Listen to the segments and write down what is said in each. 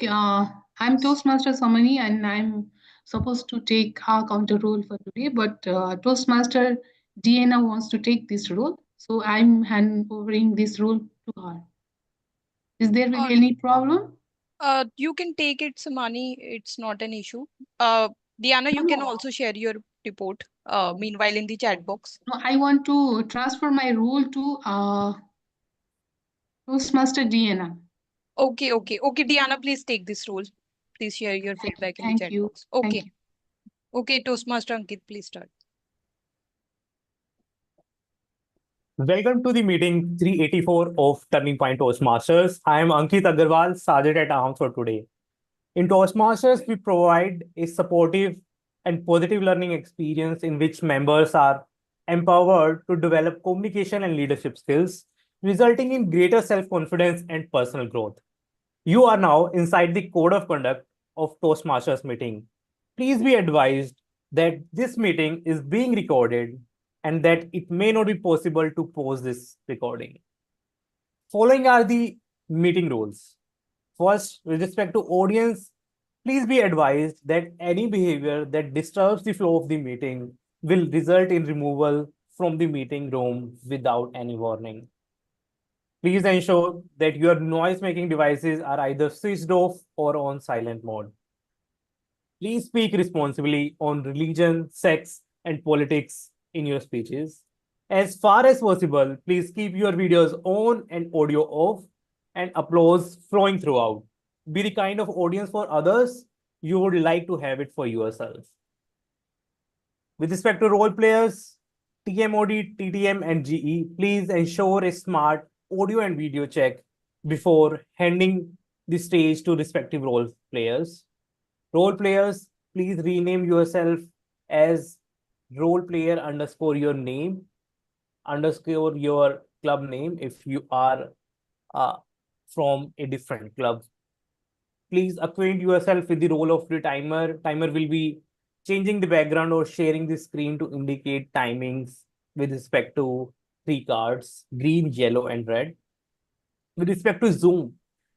I'm Toastmaster Samani and I'm supposed to take our counter role for today, but Toastmaster Diana wants to take this role, so I'm handovering this role to her. Is there Uh, any problem? you can take it, Samani. It's not an issue. Diana, you can No, also share your report. Meanwhile, in the chat box. no, I want to transfer my role to Toastmaster Diana. Okay. Diana, please take this role. Please share your feedback in the Thank chat you. box. Thank Okay. you. Okay, Toastmaster Ankit, please start. Welcome to the meeting 384 of Turning Point Toastmasters. I am Ankit Agarwal, Sergeant at Arms for today. In Toastmasters, we provide a supportive and positive learning experience in which members are empowered to develop communication and leadership skills, resulting in greater self confidence and personal growth. You are now inside the code of conduct of Toastmasters meeting. Please be advised that this meeting is being recorded and that it may not be possible to pause this recording. Following are the meeting rules. First, with respect to audience, please be advised that any behavior that disturbs the flow of the meeting will result in removal from the meeting room without any warning. Please ensure that your noise making devices are either switched off or on silent mode. Please speak responsibly on religion, sex, and politics in your speeches. As far as possible, please keep your videos on and audio off and applause flowing throughout. Be the kind of audience for others you would like to have it for yourself. With respect to role players, TMOD, TTM, and GE, please ensure a smart audio and video check before handing the stage to respective role players. Role players, please rename yourself as role player underscore your name underscore your club name if you are uh, from a different club. Please acquaint yourself with the role of the timer. Timer will be changing the background or sharing the screen to indicate timings with respect to three cards, green, yellow, and red. With respect to Zoom,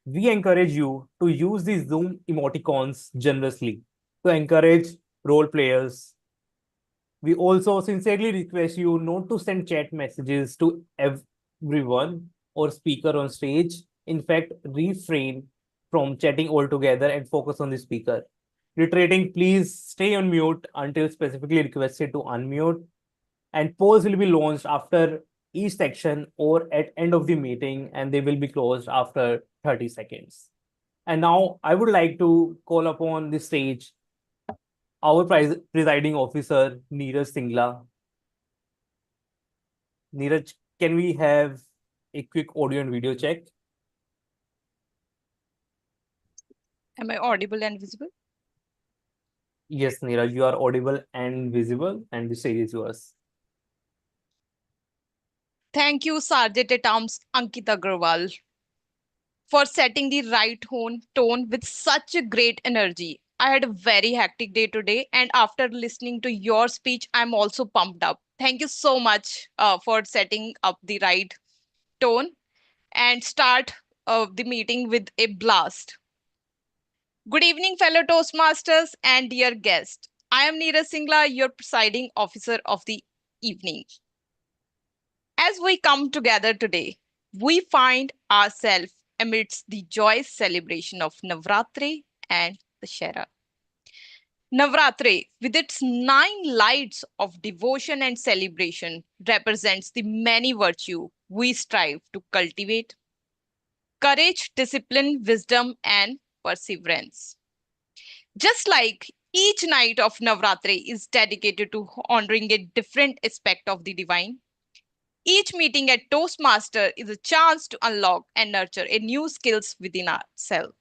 we encourage you to use the Zoom emoticons generously to encourage role players. We also sincerely request you not to send chat messages to everyone or speaker on stage. In fact, refrain from chatting altogether and focus on the speaker. Reiterating, please stay on mute until specifically requested to unmute. And polls will be launched after each section or at end of the meeting, and they will be closed after 30 seconds. And now I would like to call upon the stage our presiding officer, Neeraj Singla. Neeraj, can we have a quick audio and video check? Am I audible and visible? Yes, Neeraj, you are audible and visible, and the stage is yours. Thank you, Sergeant at Arms Ankit Agarwal, for setting the right tone with such a great energy. I had a very hectic day today, and after listening to your speech, I'm also pumped up. Thank you so much for setting up the right tone and start the meeting with a blast. Good evening, fellow Toastmasters and dear guests. I am Neeraj Singla, your presiding officer of the evening. As we come together today, we find ourselves amidst the joyous celebration of Navratri and Dashera. Navratri, with its 9 lights of devotion and celebration, represents the many virtues we strive to cultivate: courage, discipline, wisdom, and perseverance. Just like each night of Navratri is dedicated to honoring a different aspect of the divine, each meeting at Toastmaster is a chance to unlock and nurture a new skills within ourselves.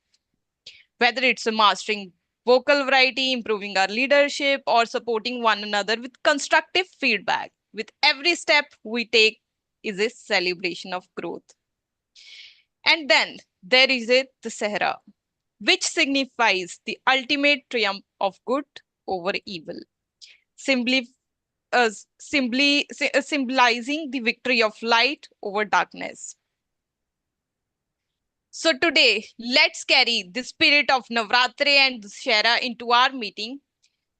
Whether it's a mastering vocal variety, improving our leadership, or supporting one another with constructive feedback, with every step we take is a celebration of growth. And then there is a Dasahara, which signifies the ultimate triumph of good over evil, simply symbolizing the victory of light over darkness. So today, let's carry the spirit of Navratri and Dussehra into our meeting.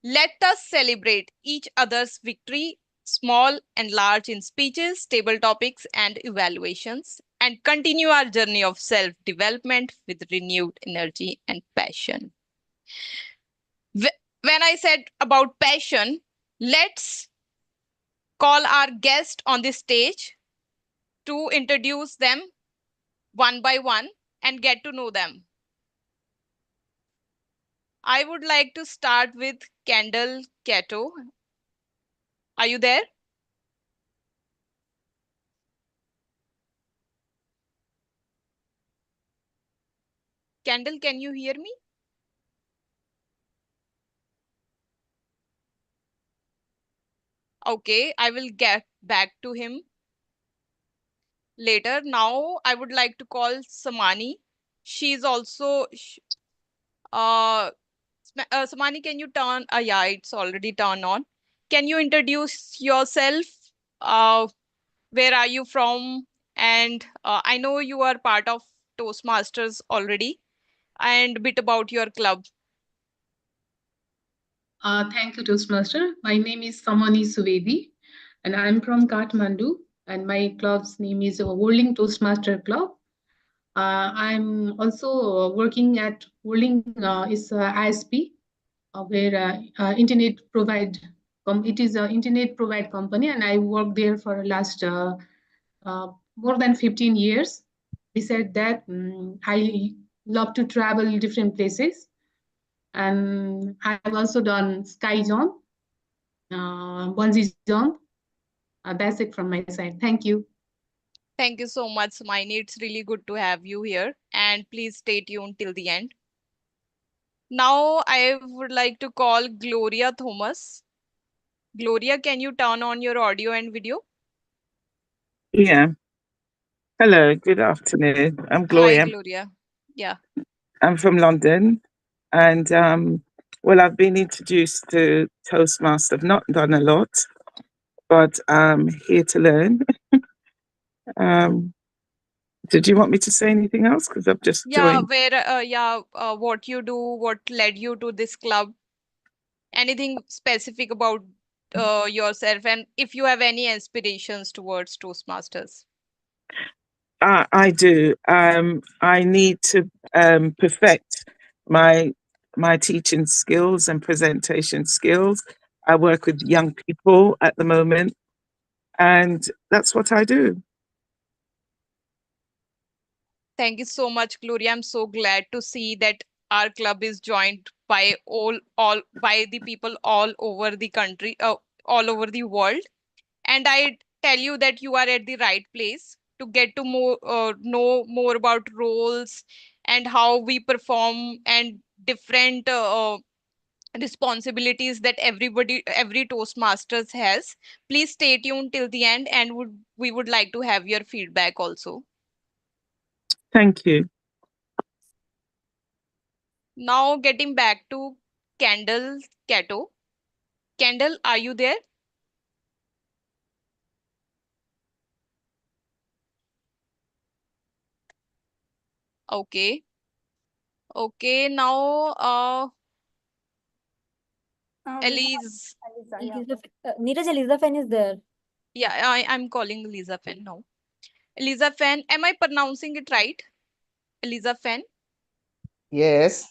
Let us celebrate each other's victory, small and large, in speeches, table topics, and evaluations, and continue our journey of self development with renewed energy and passion. When I said about passion, let's call our guest on the stage to introduce them one by one and get to know them. I would like to start with Kendall Cato. Are you there? Kendall, can you hear me? Okay, I will get back to him later. Now, I would like to call Samani. She's also, uh, Samani, can you turn, yeah, it's already turned on. Can you introduce yourself? Uh, where are you from? And I know you are part of Toastmasters already, and a bit about your club. Thank you, Toastmaster. My name is Samani Suvedi, and I'm from Kathmandu, and my club's name is Whirling Toastmaster Club. I'm also working at Whirling is ISP, where internet provide. It is an internet provide company, and I work there for last more than 15 years. Besides that, I love to travel different places, and I've also done sky zone, bungee zone. That's it from my side. Thank you. Thank you so much, Samini. It's really good to have you here. And please stay tuned till the end. Now, I would like to call Gloria Thomas. Gloria, can you turn on your audio and video? Yeah. Hello, good afternoon. I'm Hi, Gloria. Gloria. Yeah. I'm from London. And well, I've been introduced to Toastmaster. I've not done a lot, but I'm here to learn. um, did you want me to say anything else? Because I've just Yeah, joined. what you do, what led you to this club, anything specific about yourself, and if you have any aspirations towards Toastmasters. I do. I need to perfect my my teaching skills and presentation skills. I work with young people at the moment, and that's what I do. Thank you so much, Gloria. I'm so glad to see that our club is joined by all by the people all over the country, all over the world. And I tell you that you are at the right place to get to know more about roles and how we perform and different responsibilities that every Toastmasters has. Please stay tuned till the end, and we would like to have your feedback also. Thank you. Now, getting back to Kendall Cato. Kendall, are you there? Okay. Okay. Now, We Elise. have Neeraj. Eliza Fan is there. Yeah, I'm calling Lisa Fan now. Lisa Fan, am I pronouncing it right? Lisa Fan. Yes,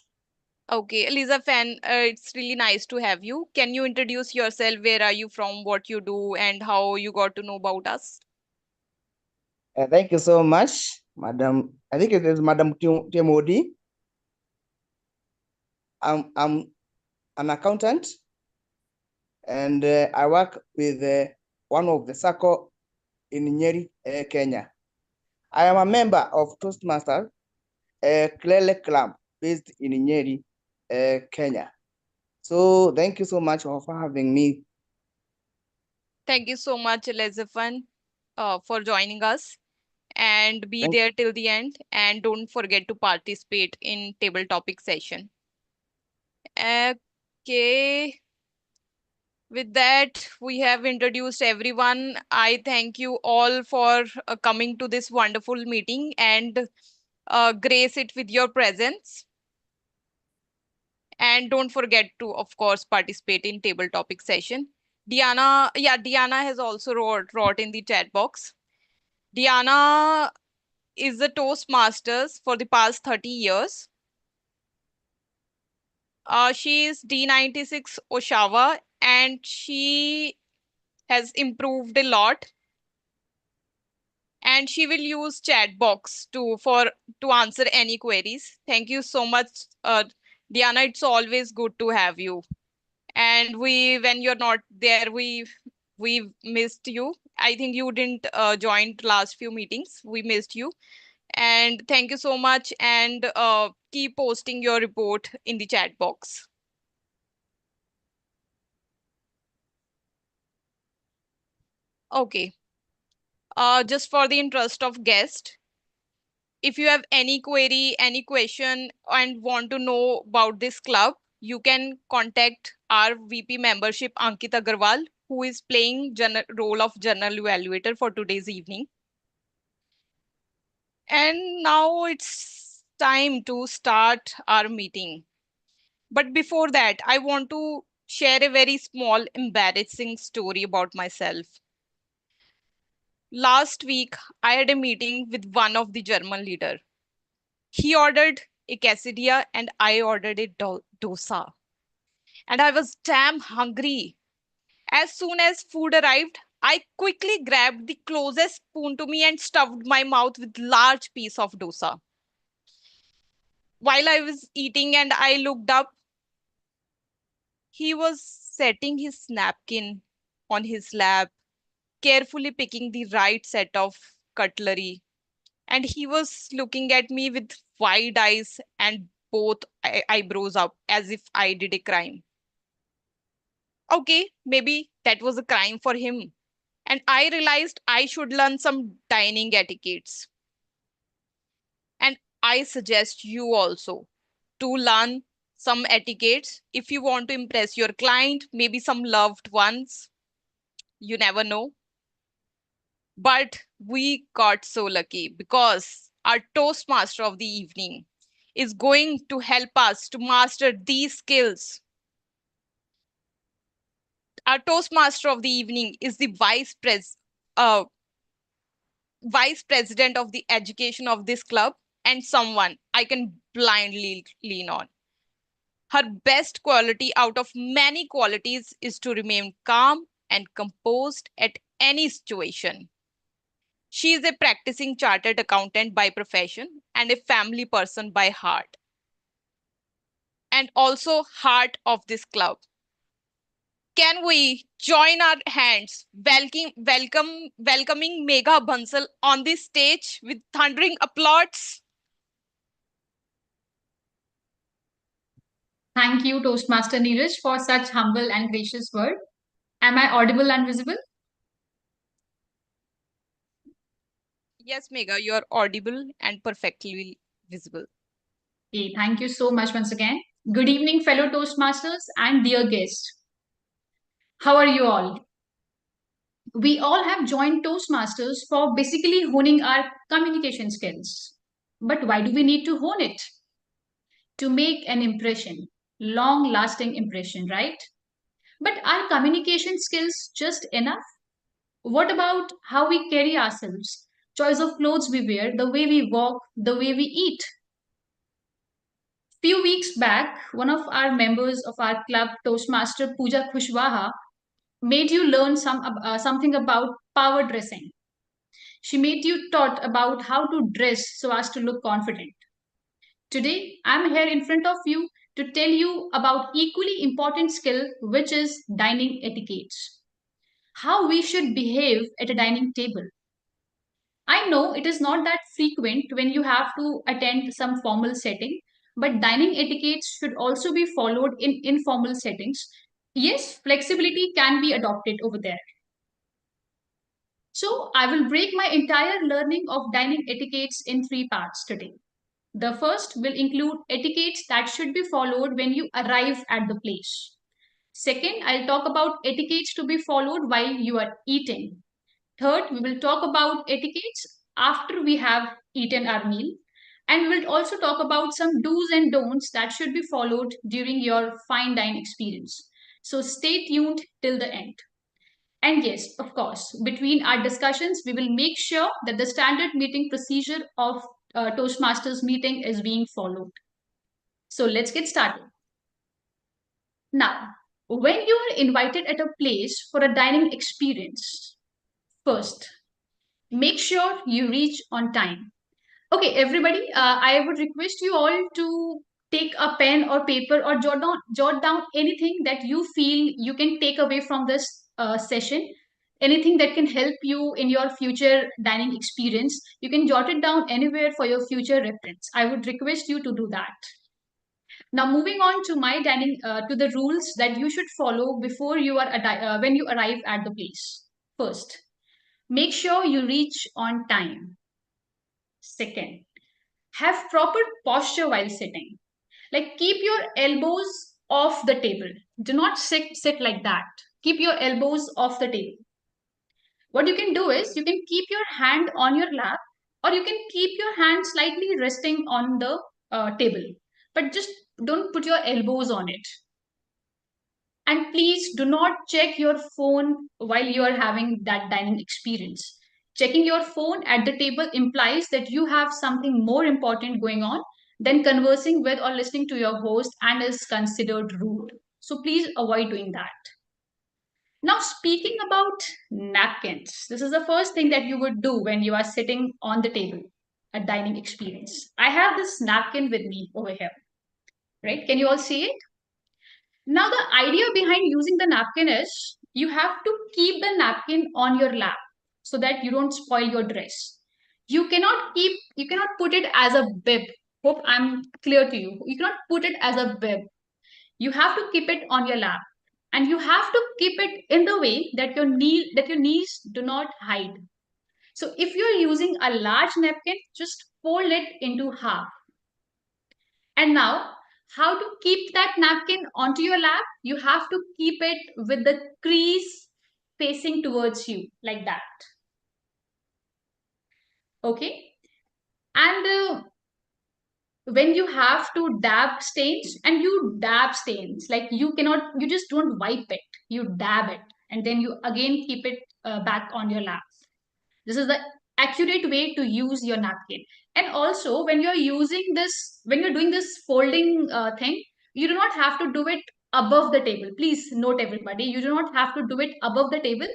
Okay, Lisa Fan, it's really nice to have you. Can you introduce yourself? Where are you from? What you do, and how you got to know about us? thank you so much, Madam. I think it is Madam Timodi. I'm an accountant, and I work with one of the circle in Nyeri, Kenya. I am a member of Toastmasters, Clearly Club, based in Nyeri, Kenya. So thank you so much for having me. Thank you so much, Elizabeth, for joining us. And be Thank there till the end. And don't forget to participate in table topic session. Okay. With that, we have introduced everyone. I thank you all for coming to this wonderful meeting. And grace it with your presence. And don't forget to, of course, participate in table topic session. Diana has also wrote in the chat box. Diana is the Toastmasters for the past 30 years. She is D96 Oshawa and she has improved a lot. And she will use chat box to answer any queries. Thank you so much, Diana. It's always good to have you. And when you're not there, we missed you. I think you didn't join last few meetings. We missed you. And thank you so much. And keep posting your report in the chat box. Okay. Just for the interest of guest, if you have any query, any question, and want to know about this club, you can contact our VP membership, Ankit Agarwal, who is playing role of general evaluator for today's evening. And now it's time to start our meeting. But before that, I want to share a very small, embarrassing story about myself. Last week, I had a meeting with one of the German leader. He ordered a quesadilla and I ordered a dosa. And I was damn hungry. As soon as food arrived, I quickly grabbed the closest spoon to me and stuffed my mouth with large piece of dosa. While I was eating and I looked up, he was setting his napkin on his lap, carefully picking the right set of cutlery. And he was looking at me with wide eyes and both eyebrows up as if I did a crime. Okay, maybe that was a crime for him. And I realized I should learn some dining etiquettes. And I suggest you also to learn some etiquettes if you want to impress your client, maybe some loved ones. You never know. But we got so lucky because our Toastmaster of the evening is going to help us to master these skills. Our Toastmaster of the evening is the vice president of the education of this club and someone I can blindly lean on. Her best quality out of many qualities is to remain calm and composed at any situation. She is a practicing chartered accountant by profession and a family person by heart, and also heart of this club. Can we join our hands, welcoming Megha Bansal on this stage with thundering applause? Thank you, Toastmaster Neeraj, for such humble and gracious word. Am I audible and visible? Yes, Megha, you are audible and perfectly visible. Okay, thank you so much once again. Good evening, fellow Toastmasters and dear guests. How are you all? We all have joined Toastmasters for basically honing our communication skills. But why do we need to hone it? To make an impression, long lasting impression, right? But are communication skills just enough? What about how we carry ourselves? Choice of clothes we wear, the way we walk, the way we eat. Few weeks back, one of our members of our club, Toastmaster Pooja Kushwaha, made you learn something about power dressing. She made you taught about how to dress so as to look confident. Today, I'm here in front of you to tell you about equally important skill, which is dining etiquettes. How we should behave at a dining table. I know it is not that frequent when you have to attend some formal setting, but dining etiquettes should also be followed in informal settings. Yes, flexibility can be adopted over there. So, I will break my entire learning of dining etiquettes in three parts today. The first will include etiquettes that should be followed when you arrive at the place. Second, I'll talk about etiquettes to be followed while you are eating. Third, we will talk about etiquettes after we have eaten our meal. And we'll also talk about some do's and don'ts that should be followed during your fine dine experience. So stay tuned till the end. And yes, of course, between our discussions, we will make sure that the standard meeting procedure of Toastmasters meeting is being followed. So let's get started. Now, when you are invited at a place for a dining experience, first, make sure you reach on time. Okay, everybody, I would request you all to take a pen or paper or jot down anything that you feel you can take away from this session, anything that can help you in your future dining experience. You can jot it down anywhere for your future reference. I would request you to do that. Now, moving on to my dining, to the rules that you should follow before you are when you arrive at the place. First, make sure you reach on time. Second, have proper posture while sitting. Like keep your elbows off the table. Do not sit like that. Keep your elbows off the table. What you can do is you can keep your hand on your lap, or you can keep your hand slightly resting on the table, but just don't put your elbows on it. And please do not check your phone while you are having that dining experience. Checking your phone at the table implies that you have something more important going on than conversing with or listening to your host and is considered rude. So please avoid doing that. Now, speaking about napkins, this is the first thing that you would do when you are sitting on the table at dining experience. I have this napkin with me over here, right? Can you all see it? Now, the idea behind using the napkin is you have to keep the napkin on your lap so that you don't spoil your dress. You cannot put it as a bib. Hope I'm clear to you. You cannot put it as a bib. You have to keep it on your lap, and you have to keep it in the way that your knees do not hide. So if you're using a large napkin, just fold it into half. And now, how to keep that napkin onto your lap? You have to keep it with the crease facing towards you, like that. Okay? And when you have to dab stains, and you dab stains, like you just don't wipe it, you dab it, and then you again keep it back on your lap. This is the accurate way to use your napkin. And also, when you're doing this folding thing, you do not have to do it above the table. Please note, everybody, you do not have to do it above the table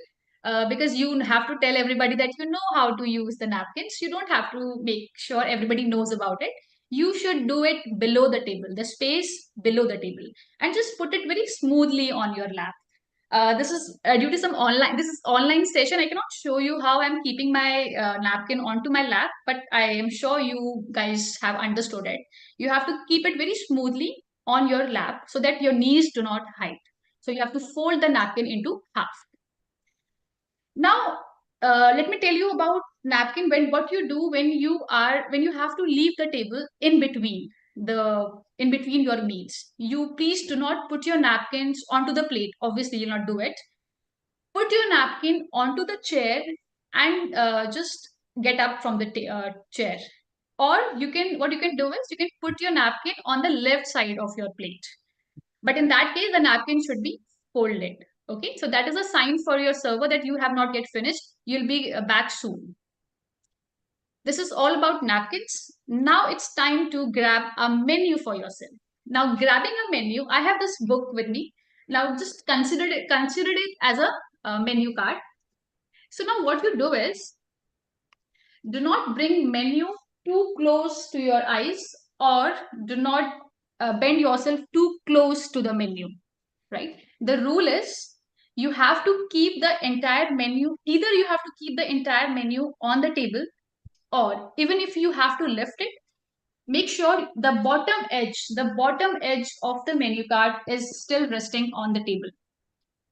because you have to tell everybody that you know how to use the napkins. You don't have to make sure everybody knows about it. You should do it below the table, the space below the table, and just put it very smoothly on your lap. This is due to some online. This is online session. I cannot show you how I'm keeping my napkin onto my lap, but I am sure you guys have understood it. You have to keep it very smoothly on your lap so that your knees do not hide. So you have to fold the napkin into half. Now, let me tell you about napkin. What you do when you have to leave the table in between your meals. You please do not put your napkins onto the plate. Obviously, you'll not do it. Put your napkin onto the chair and just get up from the chair. Or what you can do is you can put your napkin on the left side of your plate. But in that case, the napkin should be folded. Okay, so that is a sign for your server that you have not yet finished. You'll be back soon. This is all about napkins. Now it's time to grab a menu for yourself. Now, grabbing a menu, I have this book with me. Now, just consider it as a menu card. So now what you do is, do not bring menu too close to your eyes, or do not bend yourself too close to the menu, right? The rule is you have to keep the entire menu, either you have to keep the entire menu on the table, or even if you have to lift it, make sure the bottom edge of the menu card is still resting on the table.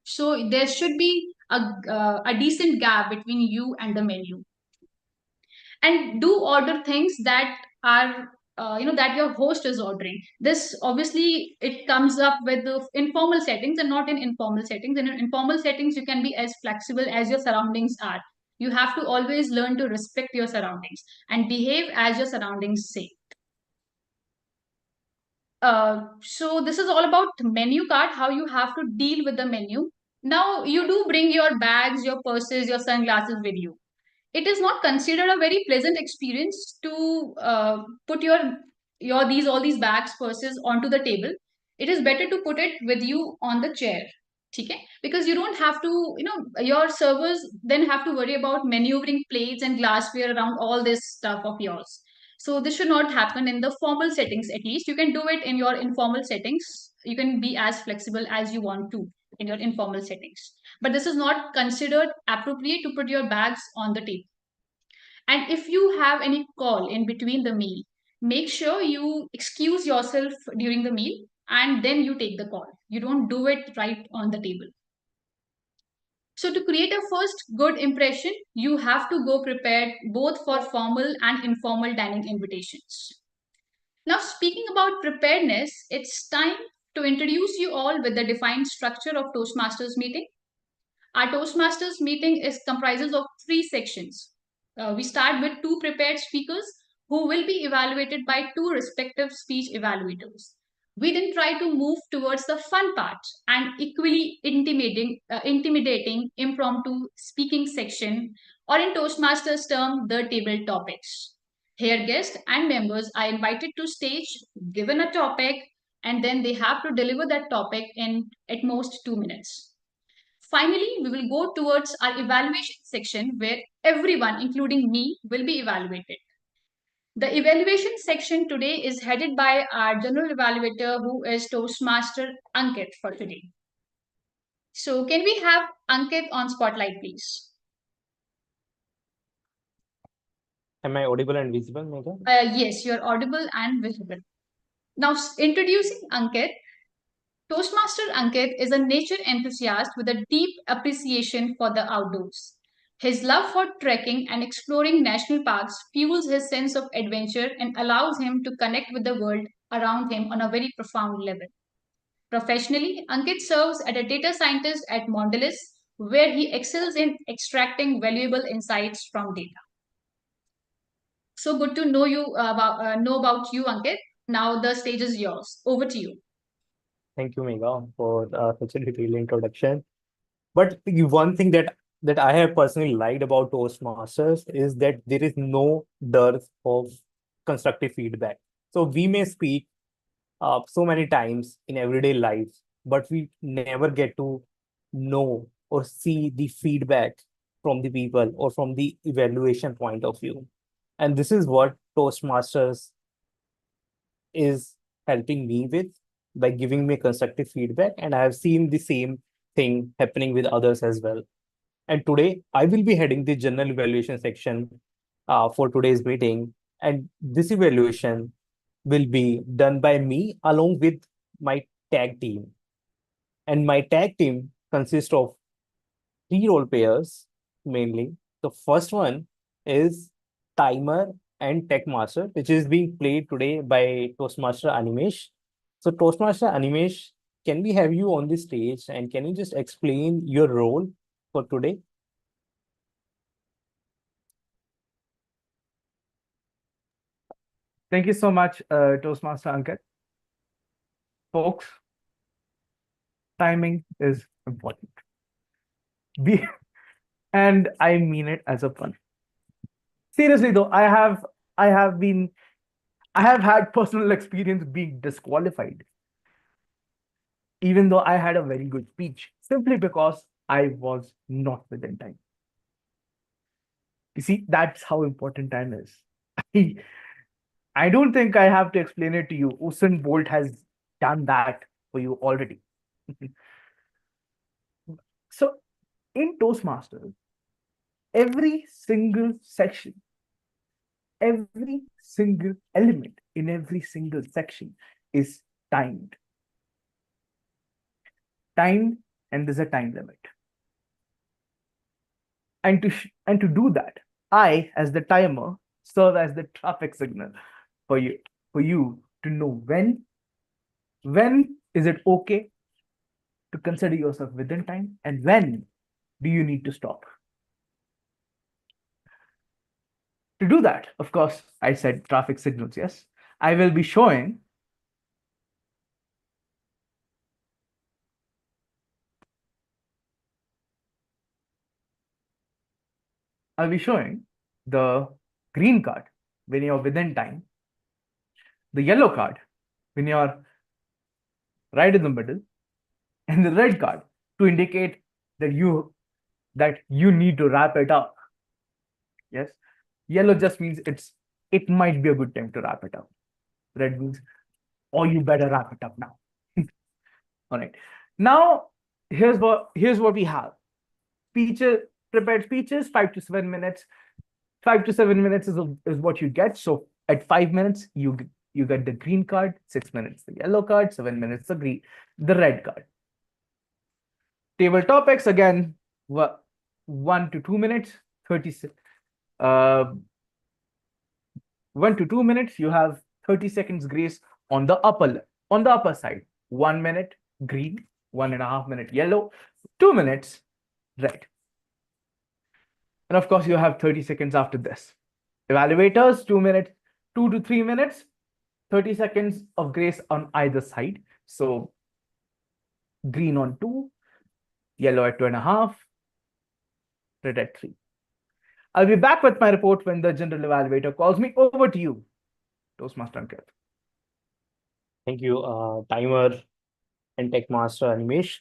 So there should be a decent gap between you and the menu. And do order things that are that your host is ordering. This obviously it comes up with the informal settings and not in informal settings. And in informal settings, you can be as flexible as your surroundings are. You have to always learn to respect your surroundings and behave as your surroundings say. So this is all about menu card, how you have to deal with the menu. Now you do bring your bags, your purses, your sunglasses with you. It is not considered a very pleasant experience to put your these all these bags, purses onto the table. It is better to put it with you on the chair. Okay? Because you don't have to, your servers then have to worry about maneuvering plates and glassware around all this stuff of yours. So this should not happen in the formal settings. At least you can do it in your informal settings. You can be as flexible as you want to in your informal settings. But this is not considered appropriate to put your bags on the table. And if you have any call in between the meal, make sure you excuse yourself during the meal and then you take the call. You don't do it right on the table. So, to create a first good impression, you have to go prepared both for formal and informal dining invitations. Now, speaking about preparedness, it's time to introduce you all with the defined structure of Toastmasters meeting. Our Toastmasters meeting is comprises of three sections. We start with two prepared speakers who will be evaluated by two respective speech evaluators. We then try to move towards the fun part and equally intimidating impromptu speaking section, or in Toastmasters term, the table topics. Here, guests and members are invited to stage, given a topic, and then they have to deliver that topic in at most 2 minutes. Finally, we will go towards our evaluation section where everyone, including me, will be evaluated. The evaluation section today is headed by our general evaluator, who is Toastmaster Ankit for today. So, can we have Ankit on spotlight, please? Am I audible and visible, Megha? Yes, you're audible and visible. Now, introducing Ankit. Toastmaster Ankit is a nature enthusiast with a deep appreciation for the outdoors. His love for trekking and exploring national parks fuels his sense of adventure and allows him to connect with the world around him on a very profound level. Professionally, Ankit serves as a data scientist at Mondelez, where he excels in extracting valuable insights from data. So good to know about you, Ankit. Now the stage is yours. Over to you. Thank you, Megha, for such a detailed introduction. But the one thing that I have personally liked about Toastmasters is that there is no dearth of constructive feedback. So we may speak so many times in everyday life, but we never get to know or see the feedback from the people or from the evaluation point of view. And this is what Toastmasters is helping me with by giving me constructive feedback. And I have seen the same thing happening with others as well. And today I will be heading the general evaluation section for today's meeting. And this evaluation will be done by me along with my tag team. And my tag team consists of three role players mainly. The first one is Timer and Tech Master, which is being played today by Toastmaster Animesh. So, Toastmaster Animesh, can we have you on the stage and can you just explain your role for today? Thank you so much, Toastmaster Ankit. Folks, timing is important. Be and I mean it as a pun. Seriously though, I have had personal experience being disqualified, even though I had a very good speech, simply because I was not within time. You see, that's how important time is. I don't think I have to explain it to you. Usain Bolt has done that for you already. So in Toastmasters, every single section, every single element in every single section is timed. Timed, and there's a time limit. And to do that, I, as the timer, serve as the traffic signal for you to know when is it okay to consider yourself within time and when do you need to stop. To do that, of course, I said traffic signals, yes. I will be showing, I'll be showing the green card when you're within time, the yellow card when you're right in the middle, and the red card to indicate that you need to wrap it up. Yes, yellow just means it might be a good time to wrap it up. Red means, oh, you better wrap it up now. All right. Now here's what we have. Speeches, prepared speeches, 5 to 7 minutes. 5 to 7 minutes is what you get. So at 5 minutes, you get the green card, 6 minutes the yellow card, 7 minutes the red card. Table topics again, 1 to 2 minutes, 30 uh 1 to 2 minutes. You have 30 seconds grace on the upper side. 1 minute green, 1.5 minute yellow, 2 minutes red. And of course, you have 30 seconds after this. Evaluators, 2 minutes, 2 to 3 minutes, 30 seconds of grace on either side. So green on 2, yellow at 2.5, red at 3. I'll be back with my report when the general evaluator calls me. Over to you, Toastmaster Ankit. Thank you, Timer and Tech Master Animesh.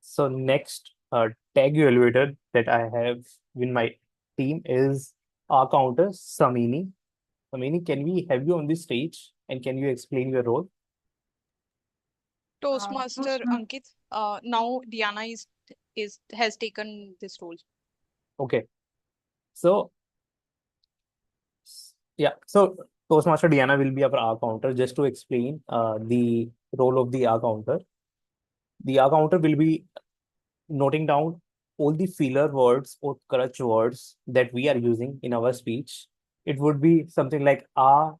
So next tag evaluator that I have in my team is our counter, Samini. Samini, can we have you on the stage and can you explain your role? Toastmaster Ankit, now Diana has taken this role. Okay. So yeah, so Toastmaster Diana will be our counter. Just to explain the role of the counter. The counter will be noting down all the filler words or crutch words that we are using in our speech. It would be something like or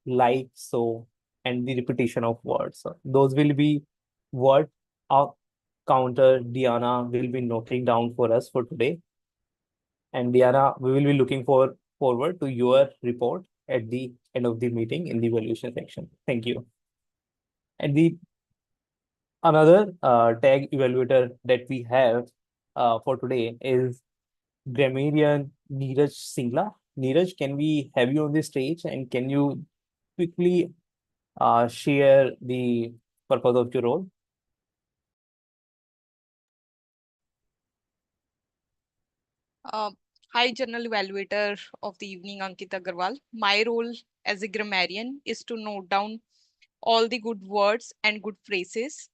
like, so, and the repetition of words. So those will be what our counter Diana will be noting down for us for today. And Diana, we will be looking forward to your report at the end of the meeting in the evaluation section. Thank you. And the another tag evaluator that we have for today is grammarian Neeraj Singla. Neeraj, can we have you on the stage and can you quickly share the purpose of your role? Hi, General Evaluator of the evening, Ankit Agarwal. My role as a grammarian is to note down all the good words and good phrases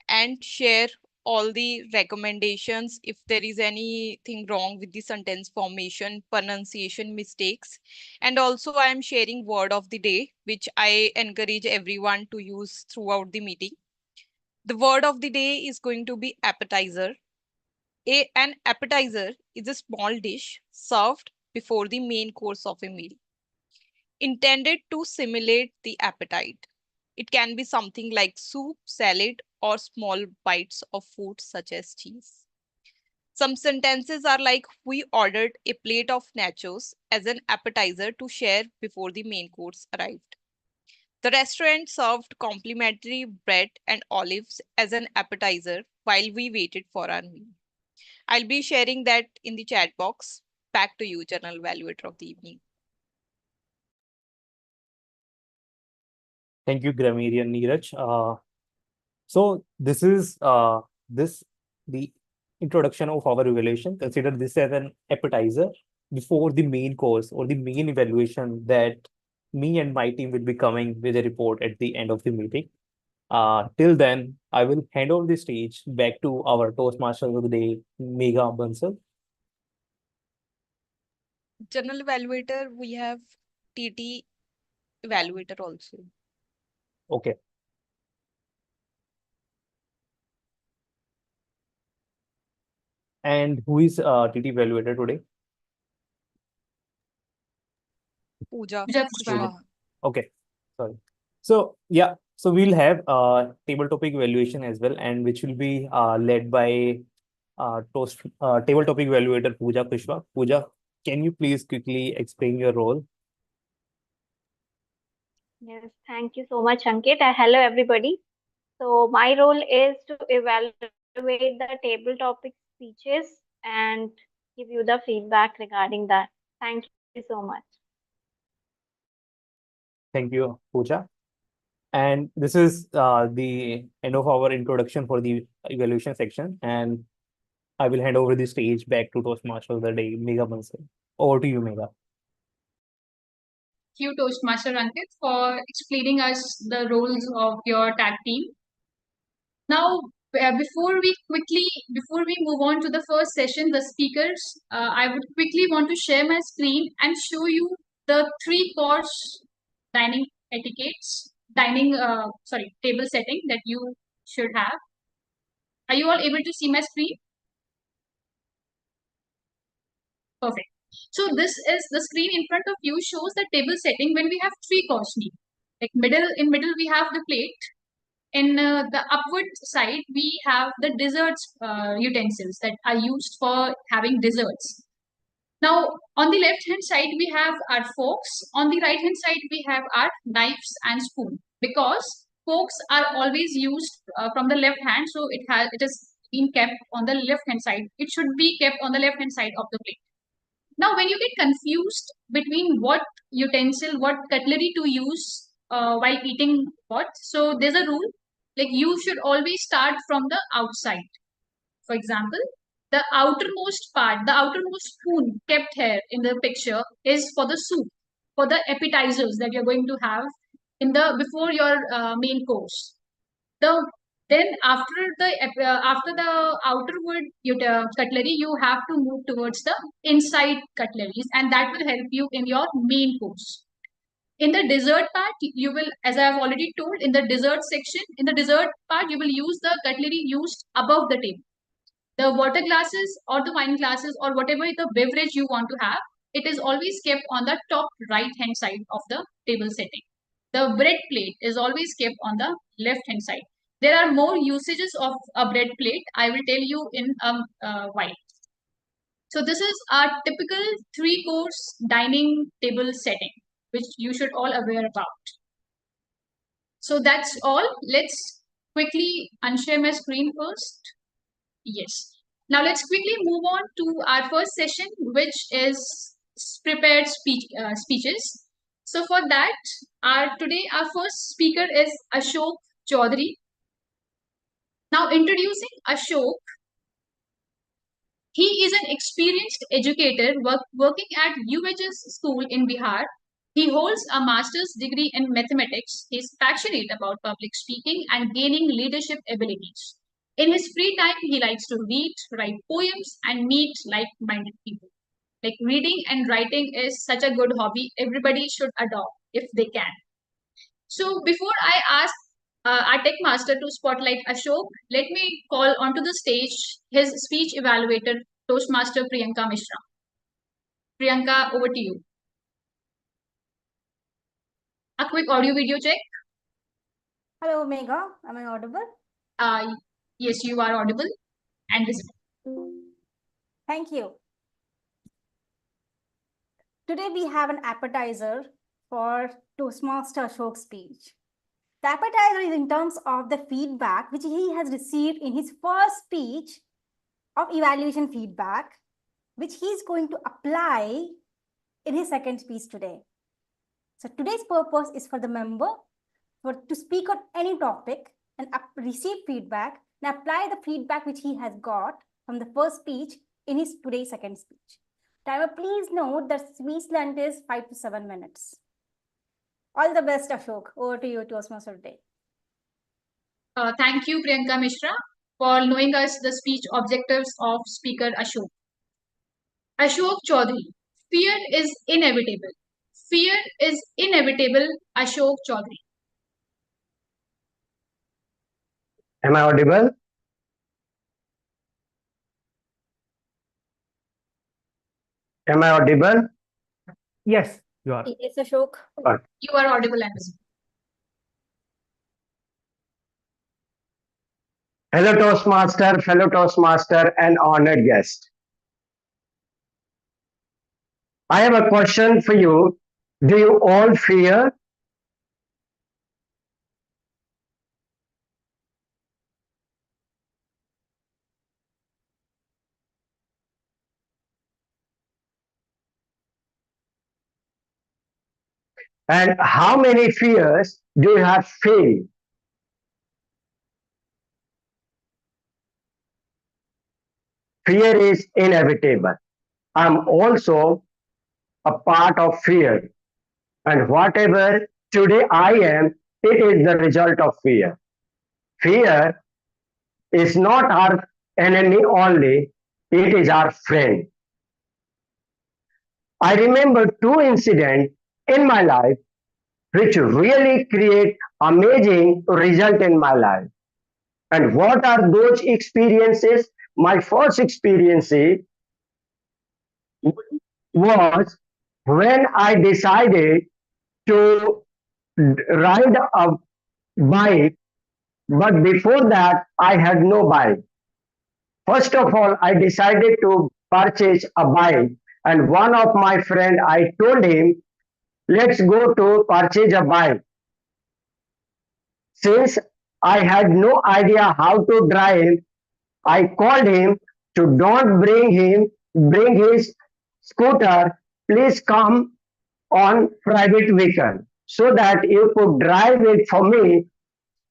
and share all the recommendations if there is anything wrong with the sentence formation, pronunciation mistakes. And also I am sharing word of the day, which I encourage everyone to use throughout the meeting. The word of the day is going to be appetizer. An appetizer is a small dish served before the main course of a meal, intended to simulate the appetite. It can be something like soup, salad, or small bites of food such as cheese. Some sentences are like, we ordered a plate of nachos as an appetizer to share before the main course arrived. The restaurant served complimentary bread and olives as an appetizer while we waited for our meal. I'll be sharing that in the chat box. Back to you, General Evaluator of the evening. Thank you, grammarian Neeraj. So this is the introduction of our evaluation. Consider this as an appetizer before the main course or the main evaluation that me and my team will be coming with a report at the end of the meeting. Till then, I will hand over the stage back to our Toastmasters of the day, Megha Bansal. General Evaluator, we have TT Evaluator also. Okay. And who is TT evaluator today? Pooja Pooja Kushwaha. Okay, sorry. So yeah, so we'll have table topic evaluation as well, and which will be led by table topic evaluator Pooja Kushwaha. Pooja, can you please quickly explain your role? Yes, thank you so much, Ankit. Hello, everybody. So my role is to evaluate the table topic speeches and give you the feedback regarding that. Thank you so much. Thank you, Pooja. And this is the end of our introduction for the evaluation section. And I will hand over the stage back to Toastmaster of the day, Megha Bansal. Over to you, Megha. You, Toastmaster Ankit, for explaining us the roles of your tag team. Now, before we move on to the first session, the speakers, I would quickly want to share my screen and show you the three course dining table setting that you should have. Are you all able to see my screen? Perfect. So this is the screen in front of you shows the table setting when we have three course meal. Like middle we have the plate. In the upward side, we have the desserts utensils that are used for having desserts. Now, on the left hand side, we have our forks. On the right hand side, we have our knives and spoon. Because forks are always used from the left hand, so it is being kept on the left hand side. It should be kept on the left hand side of the plate. Now, when you get confused between what utensil, what cutlery to use while eating what, so there's a rule like you should always start from the outside. For example, the outermost part, the outermost spoon kept here in the picture is for the soup, for the appetizers that you're going to have in the before your main course. The then after the outerward cutlery, you have to move towards the inside cutleries, and that will help you in your main course. In the dessert part, you will, as I have already told, in the dessert section, in the dessert part, you will use the cutlery used above the table. The water glasses or the wine glasses or whatever the beverage you want to have, it is always kept on the top right hand side of the table setting. The bread plate is always kept on the left hand side. There are more usages of a bread plate. I will tell you in a while. So this is our typical three-course dining table setting, which you should all aware about. So that's all. Let's quickly unshare my screen first. Yes. Now let's quickly move on to our first session, which is prepared speeches. So for that, our first speaker is Ashok Chaudhary. Now introducing Ashok, he is an experienced educator working at UHS school in Bihar. He holds a master's degree in mathematics. He is passionate about public speaking and gaining leadership abilities. In his free time, he likes to read, write poems, and meet like-minded people. Like reading and writing is such a good hobby. Everybody should adopt if they can. So before I ask our tech master to spotlight Ashok, let me call onto the stage his speech evaluator, Toastmaster Priyanka Mishra. Priyanka, over to you. A quick audio video check. Hello, Megha. Am I audible? Yes, you are audible and visible. Thank you. Today we have an appetizer for Toastmaster Ashok's speech. The appetizer is in terms of the feedback which he has received in his first speech of evaluation feedback, which he is going to apply in his second speech today. So today's purpose is for the member to speak on any topic and receive feedback and apply the feedback which he has got from the first speech in his today's second speech. Timer, please note that speech length is 5 to 7 minutes. All the best, Ashok. Over to you, Toastmaster today. Thank you, Priyanka Mishra, for knowing us the speech objectives of Speaker Ashok. Ashok Chaudhary, fear is inevitable. Fear is inevitable, Ashok Chaudhary. Am I audible? Am I audible? Yes, you are. Yes, Ashok. You are audible and visible. Hello, Toastmaster, fellow Toastmaster, and honored guest. I have a question for you. Do you all fear? And how many fears do you have failed? Fear is inevitable. I'm also a part of fear. And whatever today I am, it is the result of fear. Fear is not our enemy only, it is our friend. I remember two incidents in my life which really create amazing result in my life. And what are those experiences? My first experience was when I decided to ride a bike, but before that, I had no bike. First of all, I decided to purchase a bike, and one of my friend, I told him, let's go to purchase a bike. Since I had no idea how to drive, I called him to don't bring his scooter, please come on private vehicle so that you could drive it for me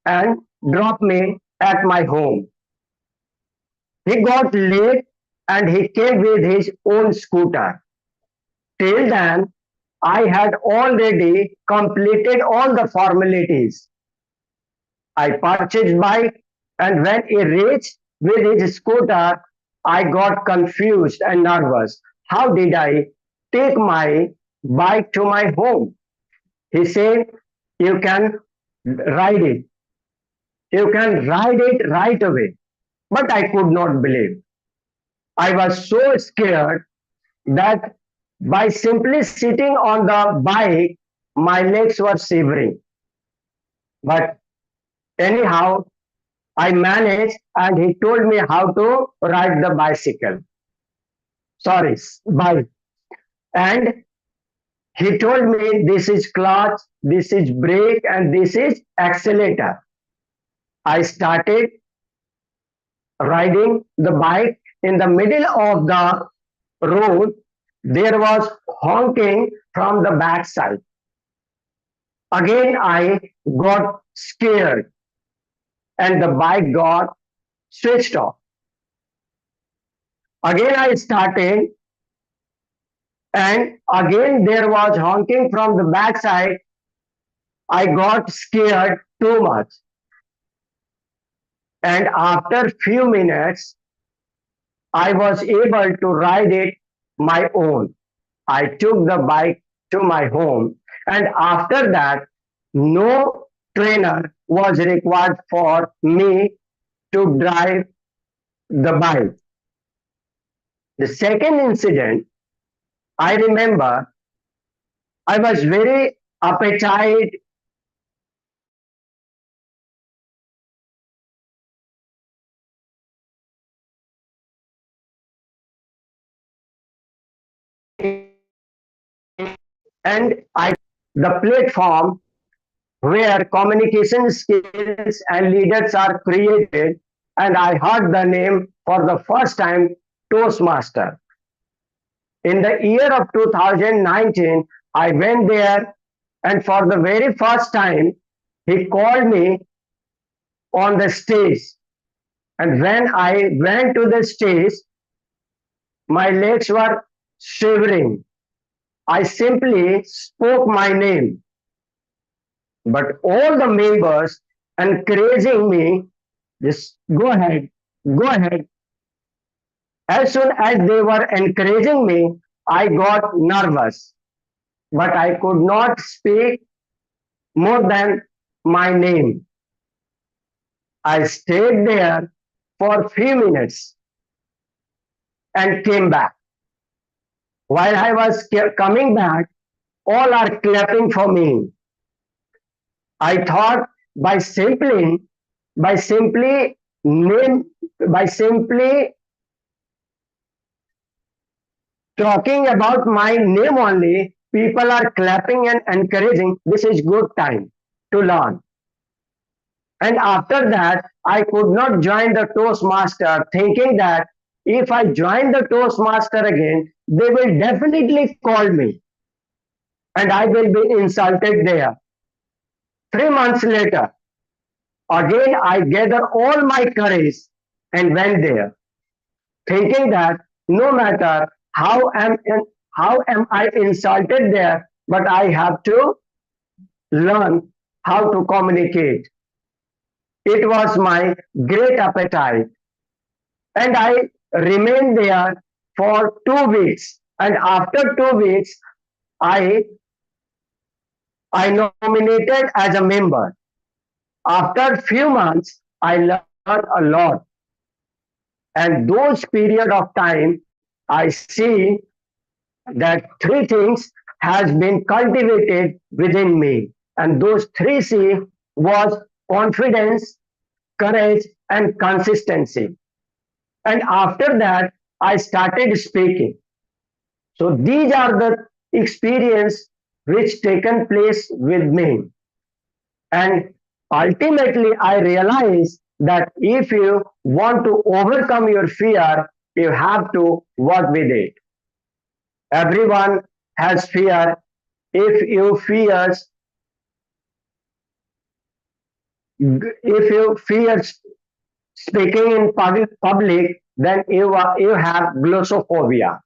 and drop me at my home. He got late and he came with his own scooter. Till then, I had already completed all the formalities. I purchased bike, and when he reached with his scooter, I got confused and nervous. How did I take my bike to my home? He said, you can ride it. You can ride it right away. But I could not believe. I was so scared that by simply sitting on the bike, my legs were shivering. But anyhow, I managed and he told me how to ride the bicycle. Sorry, bike. And he told me this is clutch, this is brake, and this is accelerator. I started riding the bike. In the middle of the road, there was honking from the backside. Again, I got scared and the bike got switched off. Again, I started, and again, there was honking from the backside. I got scared too much. And after few minutes, I was able to ride it my own. I took the bike to my home, and after that, no trainer was required for me to drive the bike. The second incident, I remember I was very appetite and I the platform where communication skills and leaders are created, and I heard the name for the first time, Toastmaster. In the year of 2019, I went there, and for the very first time, he called me on the stage. And when I went to the stage, my legs were shivering. I simply spoke my name, but all the members encouraging me, just go ahead, go ahead. As soon as they were encouraging me, I got nervous, but I could not speak more than my name. I stayed there for a few minutes and came back. While I was coming back, all are clapping for me. I thought by simply name, by simply talking about my name only, people are clapping and encouraging. This is good time to learn. And after that, I could not join the Toastmaster, thinking that if I join the Toastmaster again, they will definitely call me. and I will be insulted there. 3 months later, again I gather all my courage and went there, thinking that no matter how am I insulted there, but I have to learn how to communicate. It was my great appetite, and I remained there for 2 weeks. And after 2 weeks, I I nominated as a member. After few months, I learned a lot, and those period of time, I see that three things has been cultivated within me, and those three C was confidence, courage, and consistency. And after that, I started speaking. So these are the experience which taken place with me. And ultimately, I realized that if you want to overcome your fear, you have to work with it. Everyone has fear. If you fear speaking in public, then you have glossophobia.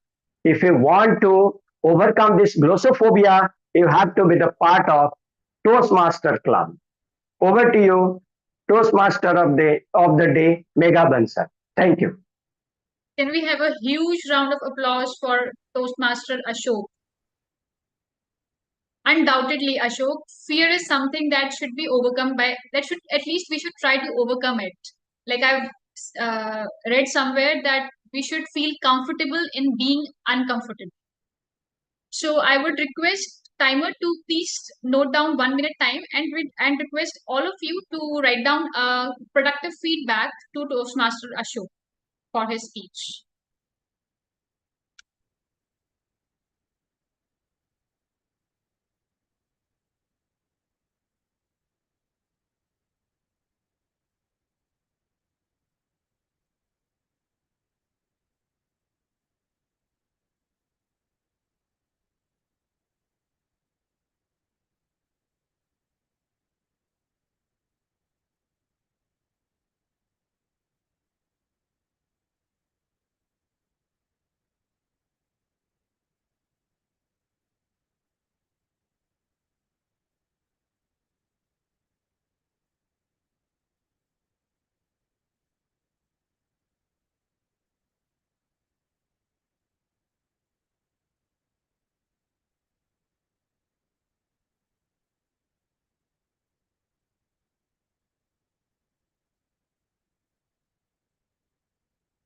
If you want to overcome this glossophobia, you have to be the part of Toastmaster Club. Over to you, Toastmaster of the day, Megha Bansal. Thank you. Can we have a huge round of applause for Toastmaster Ashok? Undoubtedly, Ashok, fear is something that should be overcome by, that should, at least we should try to overcome it. Like I've read somewhere that we should feel comfortable in being uncomfortable. So I would request timer to please note down 1 minute time and request all of you to write down productive feedback to Toastmaster Ashok for his speech.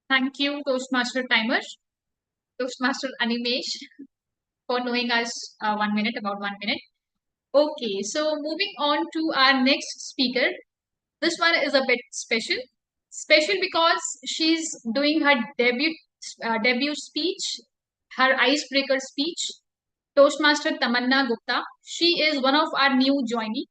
Thank you, Toastmaster timer, Toastmaster Animesh, for knowing us 1 minute, about 1 minute. Okay, so moving on to our next speaker. This one is a bit special. Special because she's doing her debut speech, her icebreaker speech. Toastmaster Tamanna Gupta. She is one of our new joinees.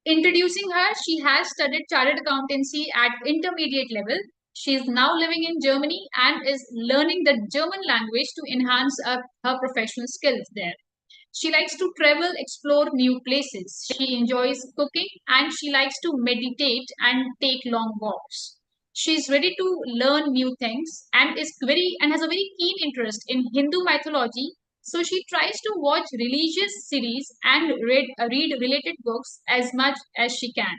Introducing her, she has studied chartered accountancy at intermediate level. She is now living in Germany and is learning the German language to enhance her professional skills there. She likes to travel, explore new places. She enjoys cooking and she likes to meditate and take long walks. She's ready to learn new things and has a very keen interest in Hindu mythology. So she tries to watch religious series and read related books as much as she can.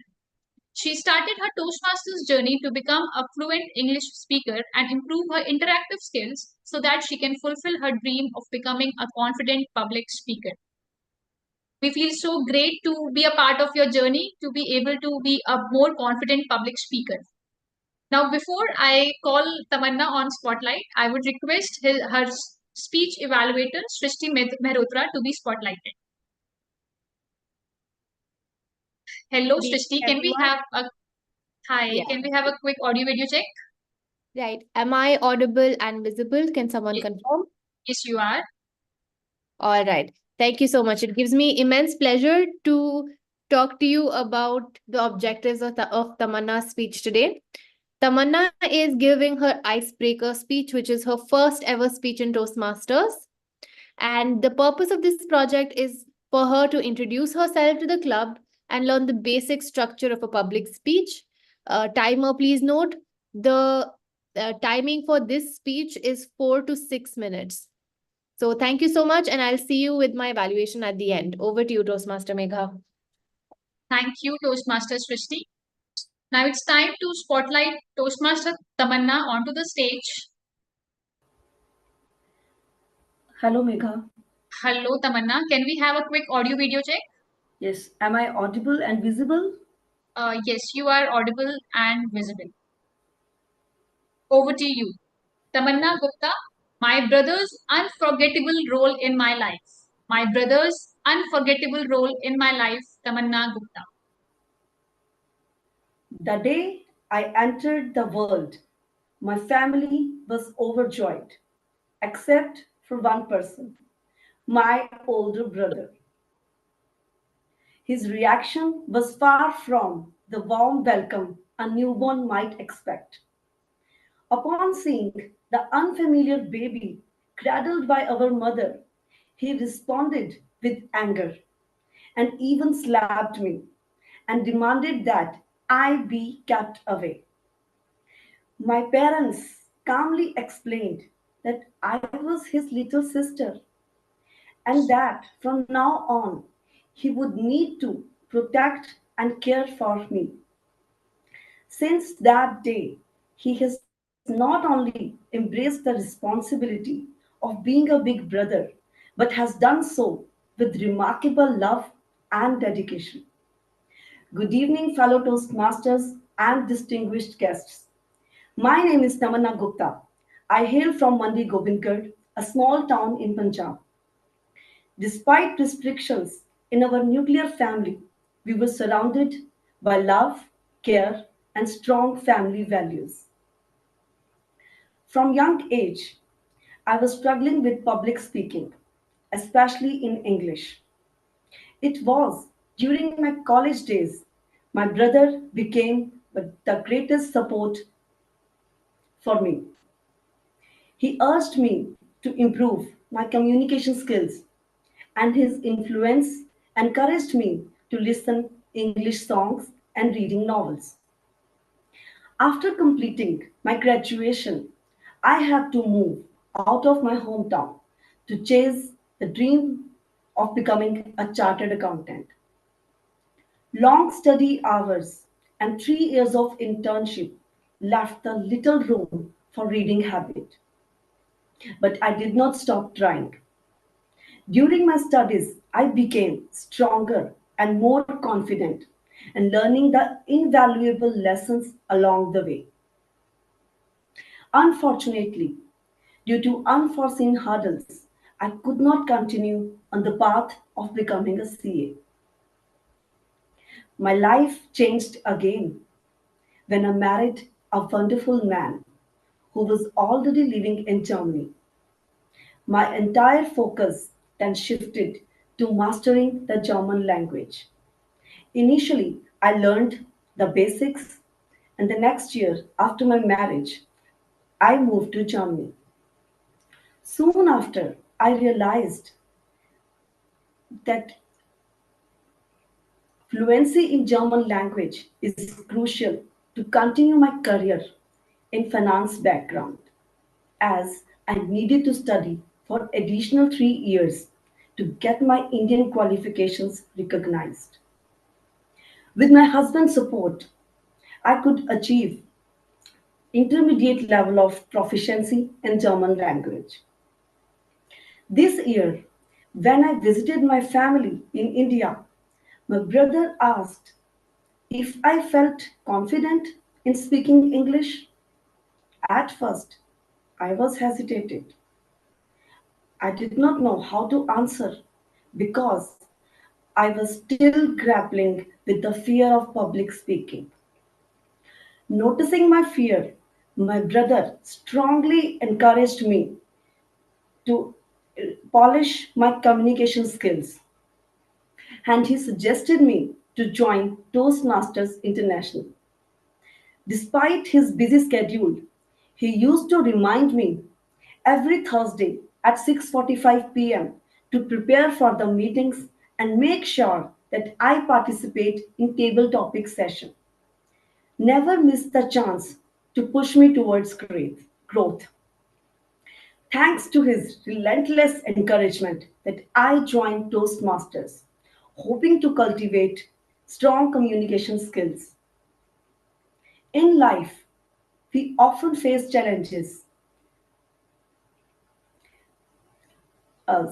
She started her Toastmasters journey to become a fluent English speaker and improve her interactive skills so that she can fulfill her dream of becoming a confident public speaker. We feel so great to be a part of your journey, to be able to be a more confident public speaker. Now, before I call Tamanna on spotlight, I would request her speech evaluator, Srishti Mehrotra, to be spotlighted. Hello, Srishti. Can we have a hi? Yeah. Can we have a quick audio video check? Right. Am I audible and visible? Can someone confirm? Yes, you are. All right. Thank you so much. It gives me immense pleasure to talk to you about the objectives of Tamanna's speech today. Tamanna is giving her icebreaker speech, which is her first ever speech in Toastmasters. And the purpose of this project is for her to introduce herself to the club and learn the basic structure of a public speech. Timer, please note the timing for this speech is 4 to 6 minutes. So thank you so much, and I'll see you with my evaluation at the end. Over to you, Toastmaster Megha. Thank you, Toastmaster Srishti. Now it's time to spotlight Toastmaster Tamanna onto the stage. Hello, Megha. Hello, Tamanna. Can we have a quick audio video check? Yes, am I audible and visible? Yes, you are audible and visible. Over to you. Tamanna Gupta, my brother's unforgettable role in my life. My brother's unforgettable role in my life, Tamanna Gupta. The day I entered the world, my family was overjoyed, except for one person, my older brother. His reaction was far from the warm welcome a newborn might expect. Upon seeing the unfamiliar baby cradled by our mother, he responded with anger and even slapped me and demanded that I be kept away. My parents calmly explained that I was his little sister and that from now on he would need to protect and care for me. Since that day, he has not only embraced the responsibility of being a big brother, but has done so with remarkable love and dedication. Good evening, fellow Toastmasters and distinguished guests. My name is Tamanna Gupta. I hail from Mandi Gobindgarh, a small town in Punjab. Despite restrictions in our nuclear family, we were surrounded by love, care, and strong family values. From young age, I was struggling with public speaking, especially in English. It was during my college days my brother became the greatest support for me. He urged me to improve my communication skills, and his influence encouraged me to listen English songs and reading novels. After completing my graduation, I had to move out of my hometown to chase the dream of becoming a chartered accountant. Long study hours and 3 years of internship left the little room for reading habit. But I did not stop trying. During my studies, I became stronger and more confident and learning the invaluable lessons along the way. Unfortunately, due to unforeseen hurdles, I could not continue on the path of becoming a CA. My life changed again when I married a wonderful man who was already living in Germany. My entire focus then shifted to mastering the German language. Initially, I learned the basics, and the next year after my marriage, I moved to Germany. Soon after, I realized that fluency in German language is crucial to continue my career in finance background, as I needed to study for additional 3 years to get my Indian qualifications recognized. With my husband's support, I could achieve intermediate level of proficiency in German language. This year, when I visited my family in India, my brother asked if I felt confident in speaking English. At first, I was hesitated. I did not know how to answer because I was still grappling with the fear of public speaking. Noticing my fear, my brother strongly encouraged me to polish my communication skills, and he suggested me to join Toastmasters International. Despite his busy schedule, he used to remind me every Thursday at 6:45 p.m. to prepare for the meetings and make sure that I participate in table topic session. Never miss the chance to push me towards growth. Thanks to his relentless encouragement that I joined Toastmasters, hoping to cultivate strong communication skills. In life, we often face challenges.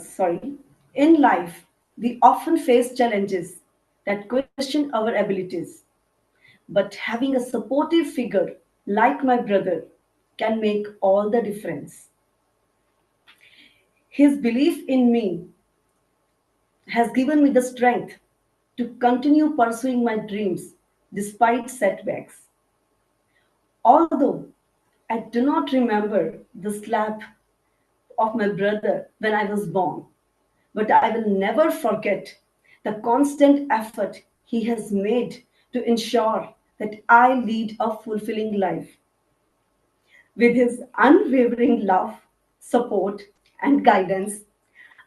Sorry. In life, we often face challenges that question our abilities. But having a supportive figure like my brother can make all the difference. His belief in me has given me the strength to continue pursuing my dreams despite setbacks. Although I do not remember the slap of my brother when I was born, but I will never forget the constant effort he has made to ensure that I lead a fulfilling life. With his unwavering love, support, and guidance,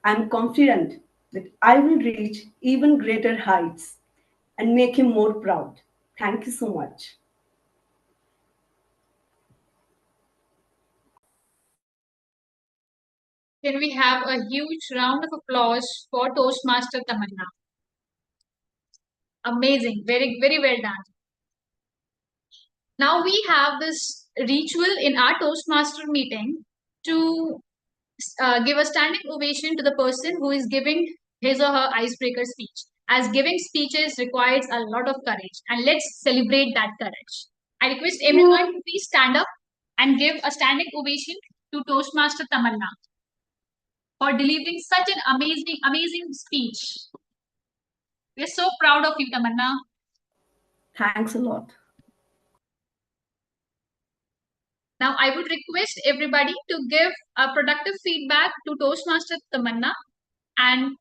I am confident that I will reach even greater heights and make him more proud. Thank you so much. Can we have a huge round of applause for Toastmaster Tamanna? Amazing. Very, very well done. Now we have this ritual in our Toastmaster meeting to give a standing ovation to the person who is giving his or her icebreaker speech. As giving speeches requires a lot of courage, and let's celebrate that courage. I request everyone to please stand up and give a standing ovation to Toastmaster Tamanna for delivering such an amazing, amazing speech. We're so proud of you, Tamanna. Thanks a lot. Now, I would request everybody to give a productive feedback to Toastmaster Tamanna. And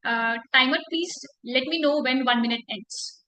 timer, please let me know when 1 minute ends.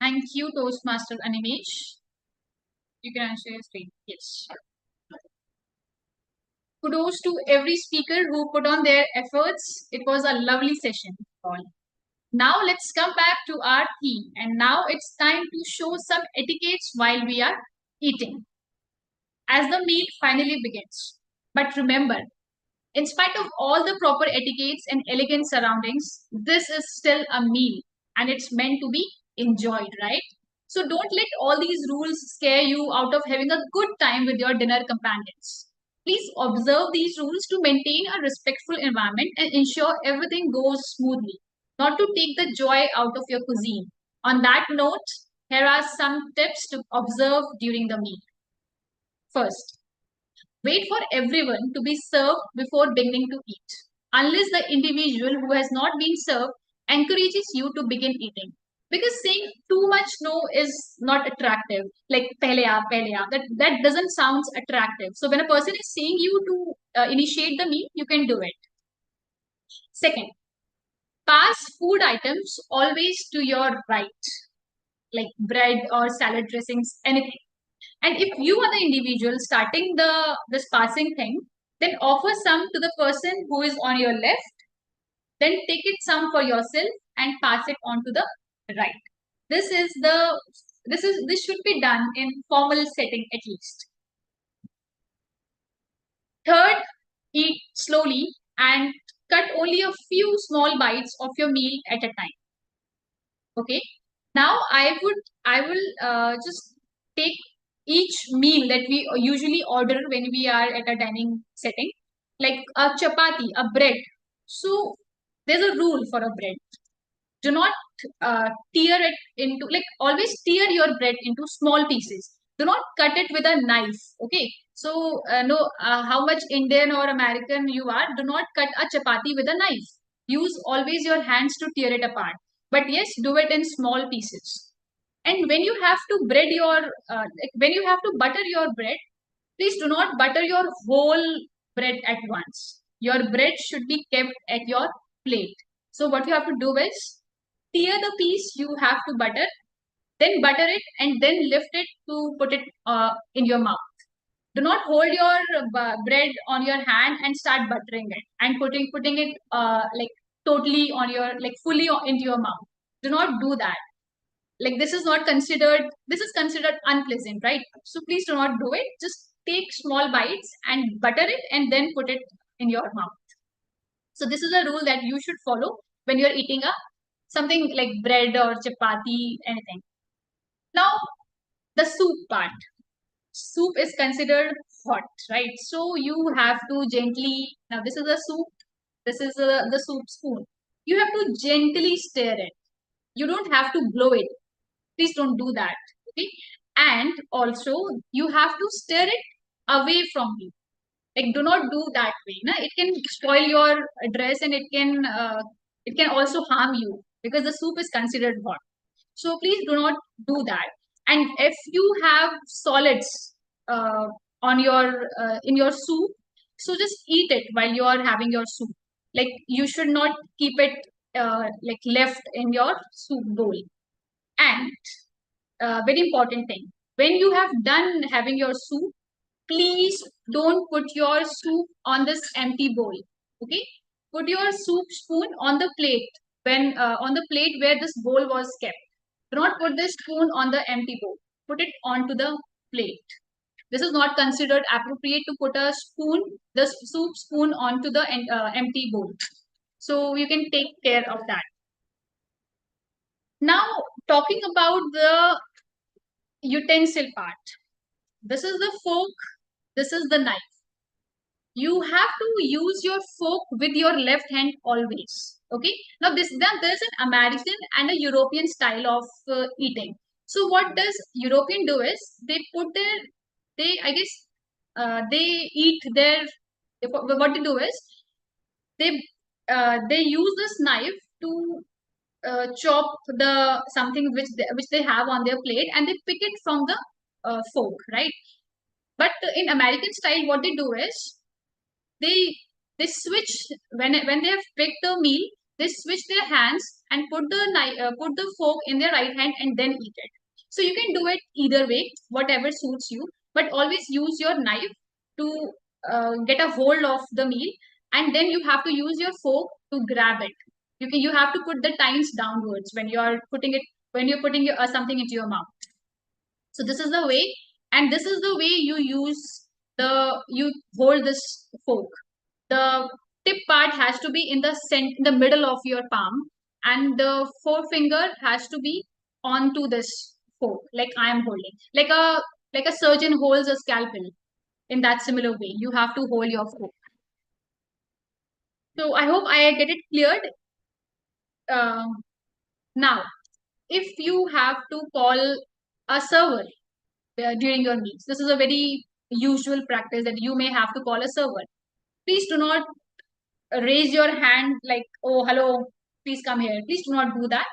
Thank you, Toastmaster Animesh. You can answer your screen. Yes. Kudos to every speaker who put on their efforts. It was a lovely session. All. Now let's come back to our theme. And now it's time to show some etiquettes while we are eating. As the meal finally begins. But remember, in spite of all the proper etiquettes and elegant surroundings, this is still a meal and it's meant to be enjoyed, right? So don't let all these rules scare you out of having a good time with your dinner companions. Please observe these rules to maintain a respectful environment and ensure everything goes smoothly, not to take the joy out of your cuisine. On that note, here are some tips to observe during the meal. First, wait for everyone to be served before beginning to eat, unless the individual who has not been served encourages you to begin eating. Because saying too much no is not attractive. Like pehle aap, that doesn't sound attractive. So when a person is saying you to initiate the meal, you can do it. Second, pass food items always to your right, like bread or salad dressings, anything. And if you are the individual starting this passing thing, then offer some to the person who is on your left, then take it some for yourself and pass it on to the right. This should be done in formal setting at least. Third, eat slowly and cut only a few small bites of your meal at a time. Okay. Now I will just take each meal that we usually order when we are at a dining setting, like a chapati, a bread. So there's a rule for a bread. Do not tear it into, like, always tear your bread into small pieces. Do not cut it with a knife. Okay. So no, how much Indian or American you are, do not cut a chapati with a knife. Use always your hands to tear it apart. But yes, do it in small pieces. And when you have to bread your when you have to butter your bread, please do not butter your whole bread at once. Your bread should be kept at your plate. So what you have to do is tear the piece you have to butter, then butter it, and then lift it to put it in your mouth. Do not hold your bread on your hand and start buttering it and putting it like totally on your, like, fully into your mouth. Do not do that. Like, this is considered unpleasant, right? So please do not do it. Just take small bites and butter it and then put it in your mouth. So this is a rule that you should follow when you're eating a something like bread or chapati, anything. Now, the soup part. Soup is considered hot, right? So you have to gently, now this is a soup, this is the soup spoon. You have to gently stir it. You don't have to blow it. Please don't do that. Okay. And also, you have to stir it away from you. Like, do not do that way. Na? It can spoil your dress, and it can also harm you because the soup is considered hot. So please do not do that. And if you have solids on your in your soup, so just eat it while you are having your soup. Like, you should not keep it like left in your soup bowl. And very important thing, when you have done having your soup, please don't put your soup on this empty bowl. Okay. Put your soup spoon on the plate, when on the plate where this bowl was kept. Do not put the spoon on the empty bowl. Put it onto the plate. This is not considered appropriate to put a spoon, the soup spoon, onto the empty bowl. So you can take care of that. Now, talking about the utensil part. This is the fork, this is the knife. You have to use your fork with your left hand always. Okay. Now there's an American and a European style of eating. So what does European do is they put their, they I guess they eat their, what they do is they use this knife to chop the something which they have on their plate, and they pick it from the fork, right? But in American style, what they do is they they switch, when they have picked the meal, they switch their hands and put the put the fork in their right hand and then eat it. So you can do it either way, whatever suits you, but always use your knife to get a hold of the meal, and then you have to use your fork to grab it. You have to put the tines downwards when you are putting it, when you're putting something into your mouth. So this is the way, and this is the way you hold this fork. The tip part has to be in the middle of your palm, and the forefinger has to be onto this fork, like I am holding, like a surgeon holds a scalpel. In that similar way, you have to hold your fork. So I hope I get it cleared. Now, if you have to call a server during your meals, this is a very usual practice that you may have to call a server. Please do not raise your hand like, oh, hello, please come here. Please do not do that.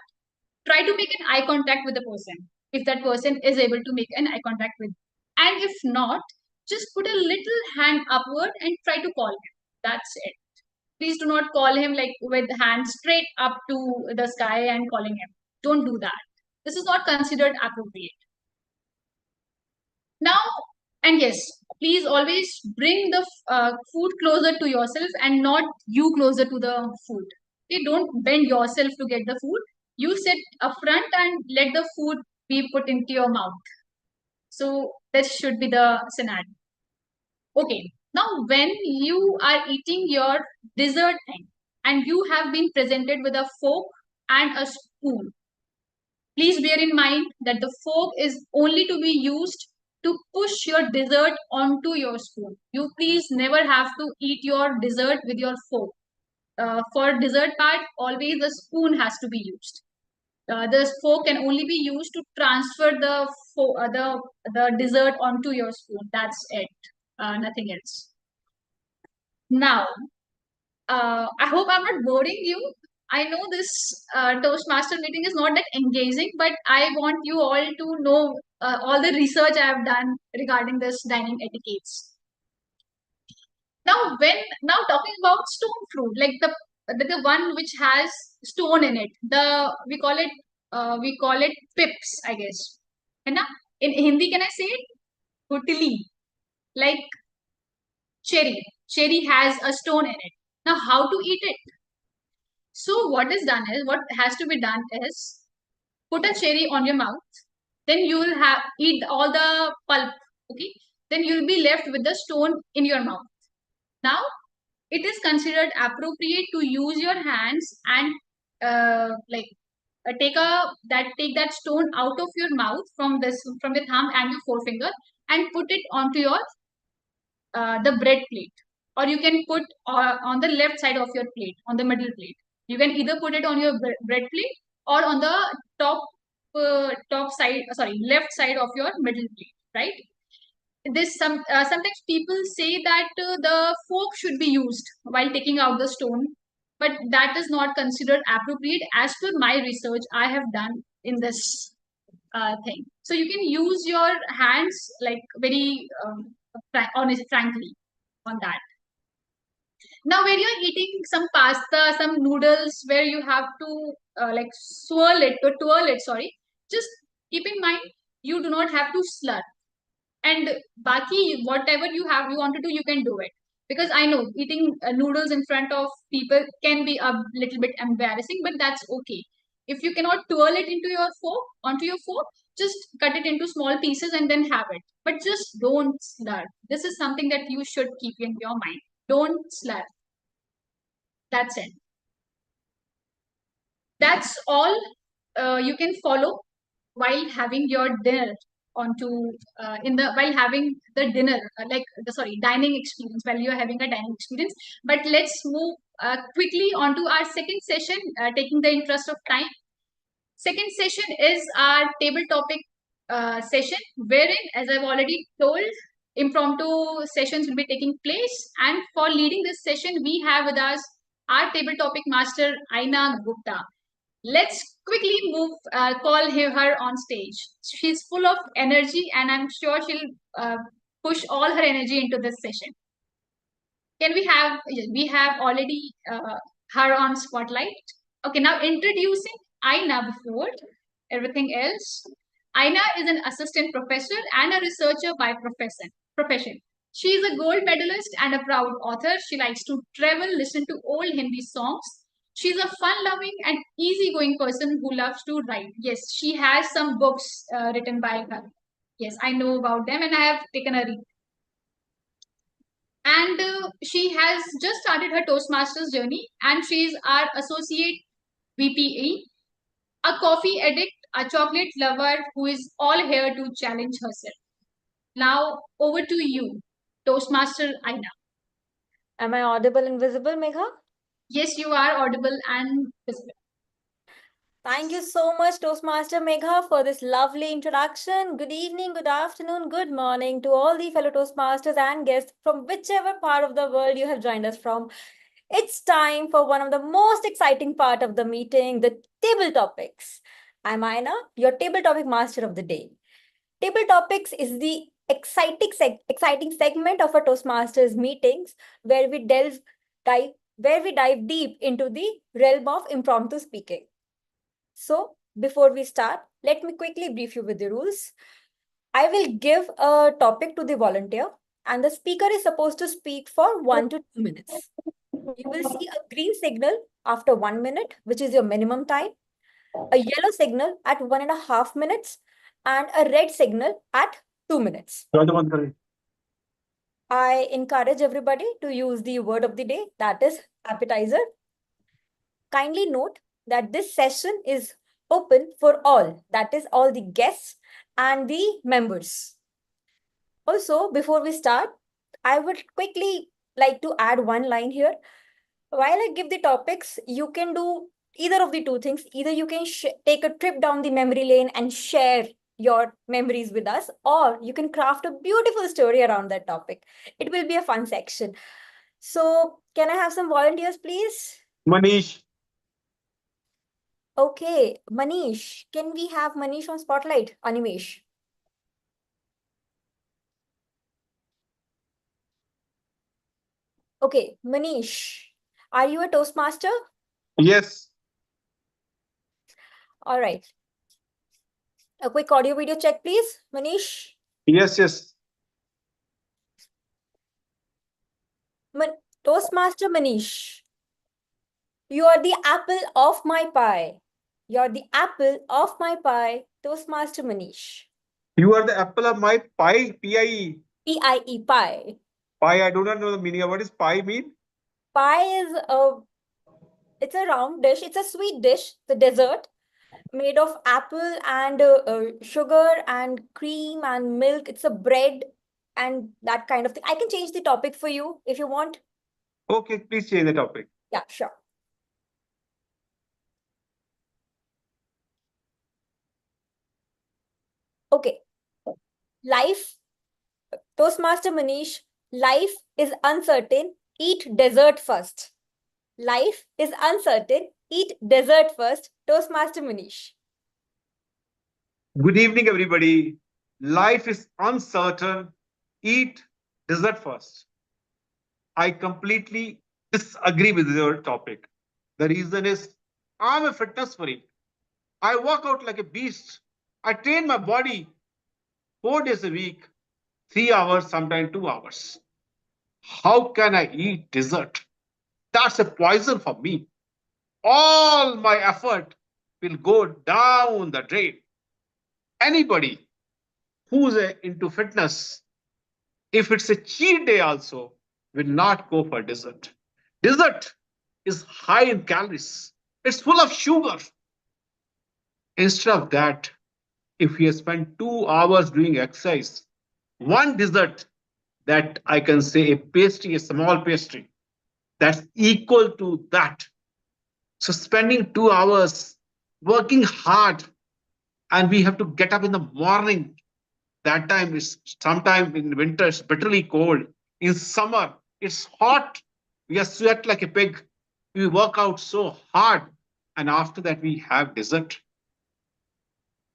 Try to make an eye contact with the person if that person is able to make an eye contact with you. And if not, just put a little hand upward and try to call him. That's it. Please do not call him like with hands straight up to the sky and calling him. Don't do that. This is not considered appropriate. Now, and yes, please always bring the food closer to yourself and not you closer to the food. Okay, don't bend yourself to get the food. You sit up front and let the food be put into your mouth. So this should be the scenario. Okay, Now, when you are eating your dessert thing and you have been presented with a fork and a spoon, please bear in mind that the fork is only to be used to push your dessert onto your spoon. You please never have to eat your dessert with your fork. For dessert part, always a spoon has to be used. The fork can only be used to transfer the dessert onto your spoon. That's it. Nothing else. Now, I hope I'm not boring you. I know this Toastmaster meeting is not that engaging, but I want you all to know all the research I have done regarding this dining etiquettes. Now talking about stone fruit, like the one which has stone in it, we call it pips, I guess. And in Hindi, can I say it? Gutili, like cherry. Cherry has a stone in it. Now, how to eat it? So what has to be done is put a cherry on your mouth. Then you will have eat all the pulp. Okay. Then you'll be left with the stone in your mouth. Now, it is considered appropriate to use your hands and take that stone out of your mouth from the thumb and your forefinger and put it onto your the bread plate, or you can put on the left side of your plate, on the middle plate. You can either put it on your bread plate or on the top side, sorry, left side of your middle plate, right? Sometimes people say that the fork should be used while taking out the stone, but that is not considered appropriate as per my research I have done in this thing. So you can use your hands like very frankly on that. Now, when you're eating some pasta, some noodles, where you have to twirl it, sorry, just keep in mind you do not have to slur. And baki, whatever you want to do, you can do it. Because I know eating noodles in front of people can be a little bit embarrassing, but that's okay. If you cannot twirl it onto your fork, just cut it into small pieces and then have it. But just don't slur. This is something that you should keep in your mind. Don't slur. That's it. That's all you can follow while having your dinner while having the dinner dining experience, while you're having a dining experience. But let's move quickly on to our second session, taking the interest of time. Second session is our table topic session, wherein, as I've already told, impromptu sessions will be taking place. And for leading this session, we have with us our table topic master, Aina Gupta. Let's quickly call her on stage. She's full of energy, and I'm sure she'll push all her energy into this session. We have already her on spotlight. Okay, now introducing Aina before everything else. Aina is an assistant professor and a researcher by profession. She is a gold medalist and a proud author. She likes to travel, listen to old Hindi songs. She's a fun-loving and easygoing person who loves to write. Yes, she has some books written by her. Yes, I know about them and I have taken a read. And she has just started her Toastmasters journey, and she's our associate VPE, a coffee addict, a chocolate lover who is all here to challenge herself. Now, over to you, Toastmaster Aina. Am I audible and visible, Megha? Yes, you are audible and visible. Thank you so much, Toastmaster Megha, for this lovely introduction. Good evening, good afternoon, good morning to all the fellow Toastmasters and guests from whichever part of the world you have joined us from. It's time for one of the most exciting part of the meeting, the table topics. I'm Aina, your table topic master of the day. Table topics is the exciting segment of our Toastmasters meetings where we dive deep into the realm of impromptu speaking. So before we start, let me quickly brief you with the rules. I will give a topic to the volunteer and the speaker is supposed to speak for 1 to 2 minutes. You will see a green signal after 1 minute, which is your minimum time, a yellow signal at 1.5 minutes, and a red signal at 2 minutes. I encourage everybody to use the word of the day, that is appetizer. Kindly note that this session is open for all, that is all the guests and the members. Also, before we start, I would quickly like to add one line here. While I give the topics, you can do either of the two things. Either you can take a trip down the memory lane and share your memories with us, or you can craft a beautiful story around that topic. It will be a fun section. So, can I have some volunteers, please? Manish. Okay, Manish. Can we have Manish on Spotlight? Animesh. Okay, Manish, are you a Toastmaster? Yes. All right. A quick audio video check, please, Manish. Yes. Toastmaster Manish, you are the apple of my pie. You're the apple of my pie, Toastmaster Manish. You are the apple of my pie, P-I-E. P-I-E, pie. Pie, I do not know the meaning of what is pie mean. Pie is it's a round dish. It's a sweet dish, the dessert, made of apple and sugar and cream and milk. It's a bread and that kind of thing. I can change the topic for you if you want. Okay, please change the topic. Yeah, sure. Okay. Life, Toastmaster Manish, life is uncertain. Eat dessert first. Life is uncertain. Eat dessert first. Toastmaster Manish. Good evening, everybody. Life is uncertain. Eat dessert first. I completely disagree with your topic. The reason is I'm a fitness freak. I work out like a beast. I train my body 4 days a week, 3 hours, sometimes 2 hours. How can I eat dessert? That's a poison for me. All my effort will go down the drain. Anybody who's into fitness, if it's a cheat day also, will not go for dessert. Dessert is high in calories. It's full of sugar. Instead of that, if you spend 2 hours doing exercise, one dessert that I can say a pastry, a small pastry, that's equal to that. So spending 2 hours working hard, and we have to get up in the morning. That time is sometime in winter, it's bitterly cold. In summer, it's hot. We are sweat like a pig. We work out so hard. And after that, we have dessert.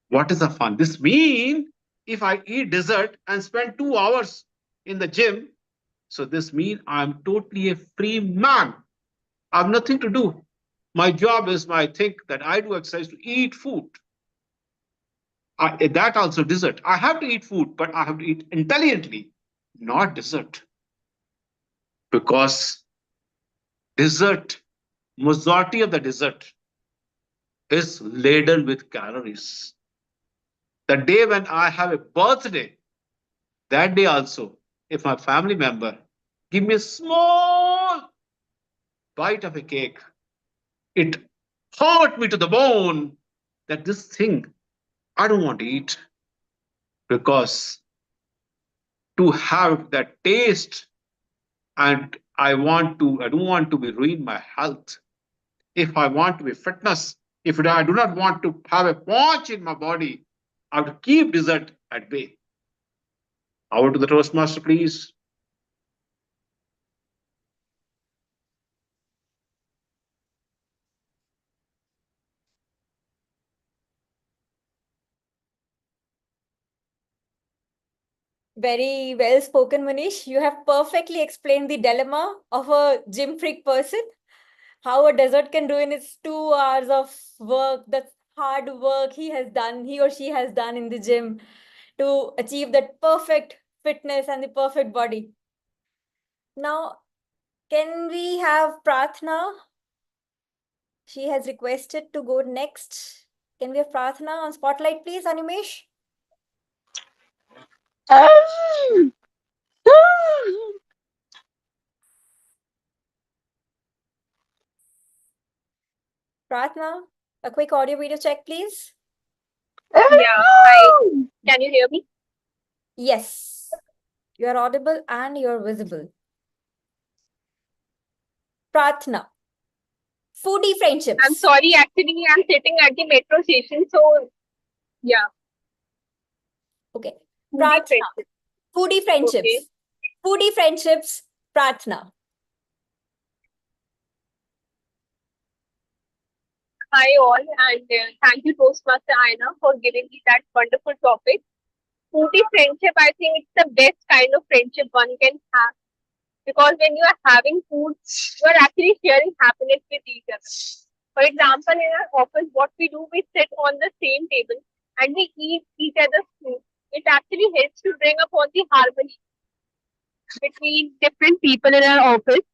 What is the fun? This means if I eat dessert and spend 2 hours in the gym, so this means I'm totally a free man. I have nothing to do. My job is my thing that I do exercise to eat food. That also dessert. I have to eat food, but I have to eat intelligently, not dessert. Because dessert, majority of the dessert is laden with calories. The day when I have a birthday, that day also, if my family member give me a small bite of a cake, it hurt me to the bone that this thing I don't want to eat, because to have that taste, and I don't want to be ruin my health. If I want to be fitness, if I do not want to have a punch in my body, I have to keep dessert at bay. Over to the Toastmaster, please. Very well spoken, Manish. You have perfectly explained the dilemma of a gym freak person. How a dessert can ruin its 2 hours of work, the hard work he or she has done in the gym to achieve that perfect fitness and the perfect body. Now, can we have Prathna? She has requested to go next. Can we have Prathna on Spotlight, please, Animesh? Pratna, a quick audio video check, please. Yeah, hi. Can you hear me? Yes. You're audible and you're visible. Pratna. Foodie friendships. I'm sorry, actually, I'm sitting at the metro station, so yeah. Okay. Foodie Pratna. friendships. Foodie friendships. Okay. Foodie friendships. Pratna. Hi all, and thank you, Toastmaster Aina, for giving me that wonderful topic. Foodie friendship, I think it's the best kind of friendship one can have because when you are having food, you are actually sharing happiness with each other. For example, in our office, what we do, we sit on the same table and we eat each other's food. It actually helps to bring upon the harmony between different people in our office,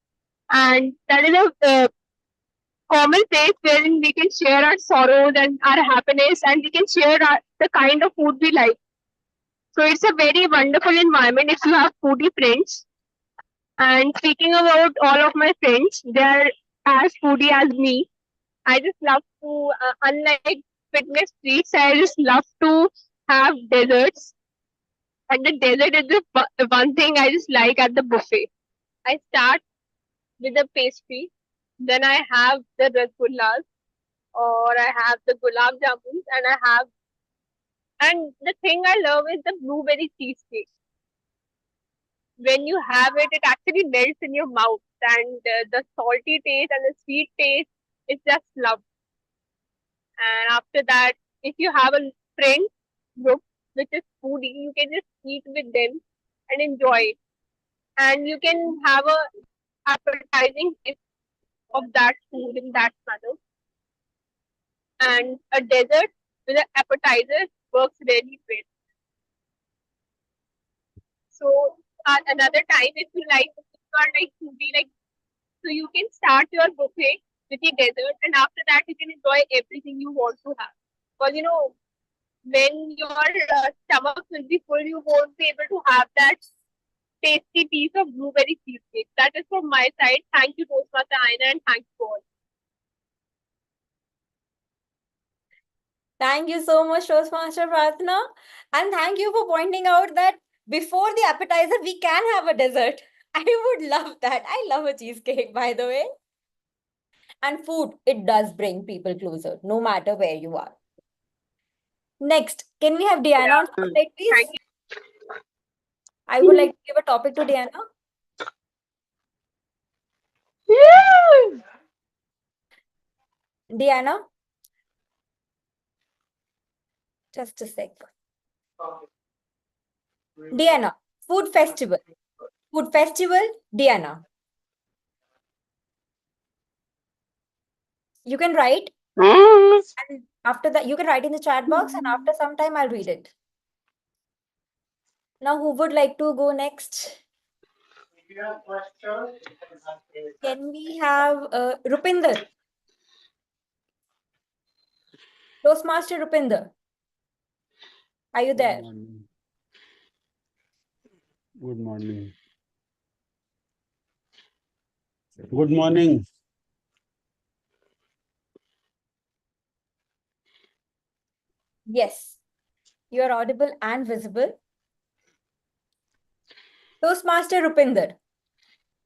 and that is a common place wherein we can share our sorrows and our happiness, and we can share the kind of food we like. So it's a very wonderful environment if you have foodie friends. And speaking about all of my friends, they are as foodie as me. I just love to, unlike fitness freaks, I just love to have desserts. And the dessert is the one thing I just like at the buffet. I start with the pastry, then I have the rasgullas, or I have the gulab jamuns, and and the thing I love is the blueberry cheesecake. When you have it, it actually melts in your mouth, and the salty taste and the sweet taste is just love. And after that, if you have a friend group which is foodie, you can just eat with them and enjoy it. And you can have a appetizing taste of that food in that manner. And a dessert with an appetizer works really great. So another time, if you like, if you are like foodie, like so you can start your buffet with the dessert, and after that you can enjoy everything you want to have. Because when your stomach will be full, you won't be able to have that tasty piece of blueberry cheesecake. That is from my side. Thank you, Toastmaster Aina, and thank you all. Thank you so much, Toastmaster Pratna. And thank you for pointing out that before the appetizer, we can have a dessert. I would love that. I love a cheesecake, by the way. And food, it does bring people closer, no matter where you are. Next, can we have Diana on spotlight, please? Thank you. I would like to give a topic to Diana. Diana, just a sec. Diana, food festival. Food festival, Diana. You can write. And after that, you can write in the chat box, and after some time, I'll read it. Now, who would like to go next? Can we have Rupinder? Toastmaster Rupinder. Are you there? Good morning. Good morning. Yes, you are audible and visible. Toastmaster Rupinder.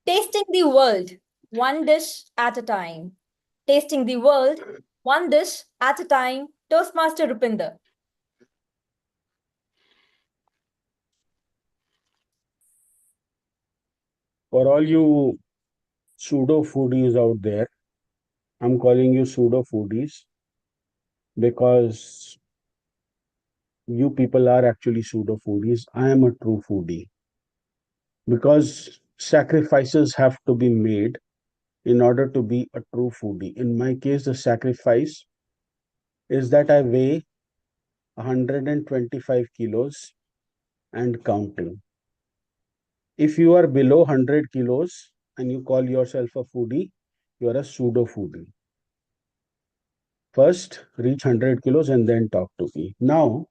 Tasting the world, one dish at a time. Tasting the world, one dish at a time. Toastmaster Rupinder. For all you pseudo foodies out there, I'm calling you pseudo foodies because you people are actually pseudo foodies. I am a true foodie because sacrifices have to be made in order to be a true foodie. In my case, the sacrifice is that I weigh 125 kilos and counting. If you are below 100 kilos and you call yourself a foodie, you are a pseudo foodie. First, reach 100 kilos and then talk to me. Now,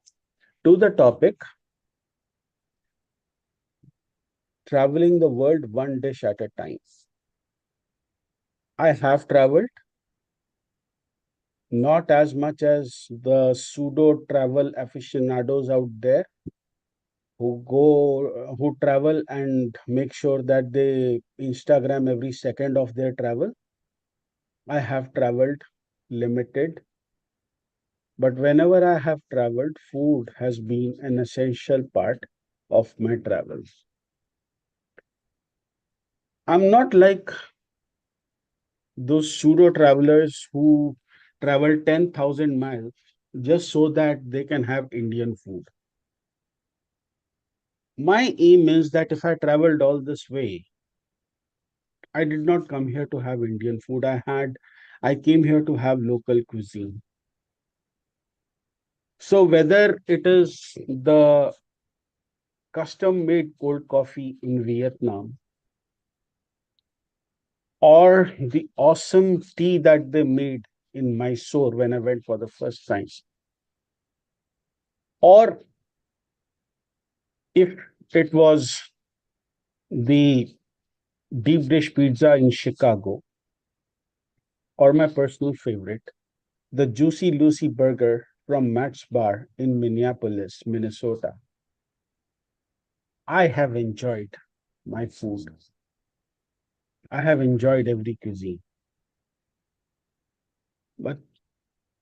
to the topic. traveling the world one dish at a time. I have traveled, not as much as the pseudo travel aficionados out there who travel and make sure that they Instagram every second of their travel. I have traveled limited, but whenever I have traveled, food has been an essential part of my travels. I'm not like those pseudo travelers who travel 10,000 miles just so that they can have Indian food. My aim is that if I traveled all this way, I did not come here to have Indian food. I came here to have local cuisine. So whether it is the custom made cold coffee in Vietnam or the awesome tea that they made in Mysore when I went for the first time, or if it was the deep dish pizza in Chicago, or my personal favorite, the Juicy Lucy burger from Matt's Bar in Minneapolis, Minnesota. I have enjoyed my food. I have enjoyed every cuisine. But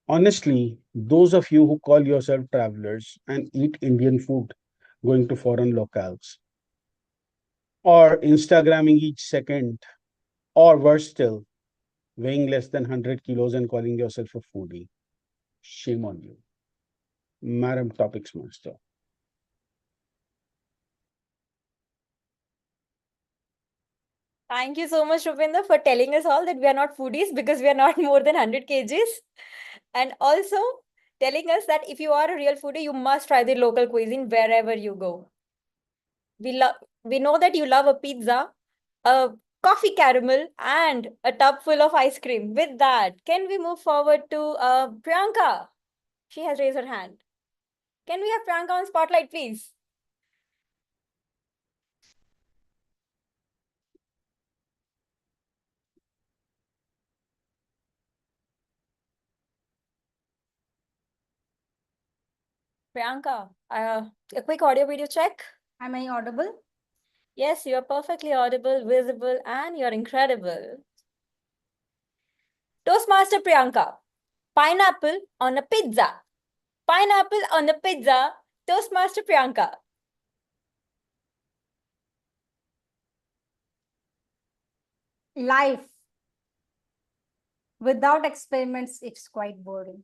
honestly, those of you who call yourself travelers and eat Indian food going to foreign locales, or Instagramming each second, or worse still, weighing less than 100 kilos and calling yourself a foodie, shame on you. Madam Topics Master. Thank you so much, Rupinder, for telling us all that we are not foodies because we are not more than 100 kgs. And also telling us that if you are a real foodie, you must try the local cuisine wherever you go. We know that you love a pizza, a coffee caramel, and a tub full of ice cream. With that, can we move forward to Priyanka? She has raised her hand. Can we have Priyanka on spotlight, please? Priyanka, a quick audio video check. Am I audible? Yes, you are perfectly audible, visible, and you're incredible. Toastmaster Priyanka, pineapple on a pizza. Pineapple on a pizza. Toastmaster Priyanka. Life without experiments, it's quite boring.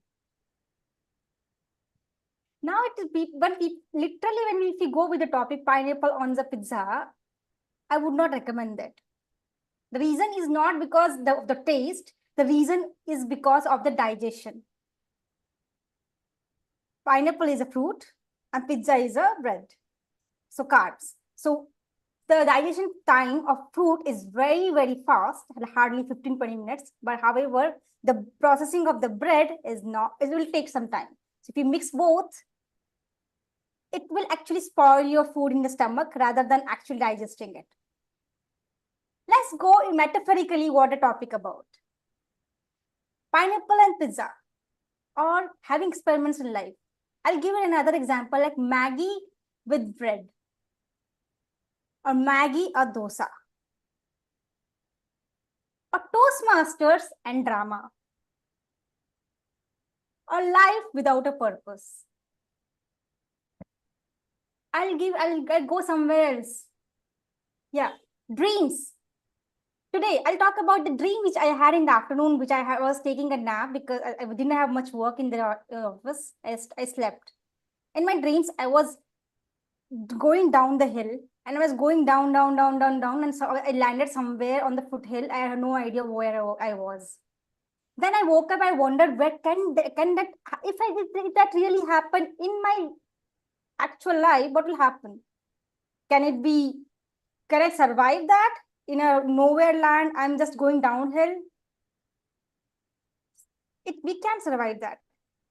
Now it is, but literally when if you go with the topic pineapple on the pizza, I would not recommend that. The reason is not because of the taste. The reason is because of the digestion. Pineapple is a fruit and pizza is a bread. So carbs. So the digestion time of fruit is very, very fast, hardly 15-20 minutes. But however, the processing of the bread is not, it will take some time. So if you mix both, it will actually spoil your food in the stomach rather than actually digesting it. Let's go metaphorically what a topic about. Pineapple and pizza, or having experiments in life. I'll give you another example like Maggie with bread, or Maggie or dosa, or Toastmasters and drama, or life without a purpose. I'll go somewhere else. Yeah, dreams. Today, I'll talk about the dream which I had in the afternoon, which I was taking a nap because I didn't have much work in the office. I slept. In my dreams, I was going down the hill and I was going down, and so I landed somewhere on the foothill. I had no idea where I was. Then I woke up, I wondered, where can that, if that really happened in my actual life, what will happen? Can I survive that? In a nowhere land, I'm just going downhill. We can survive that.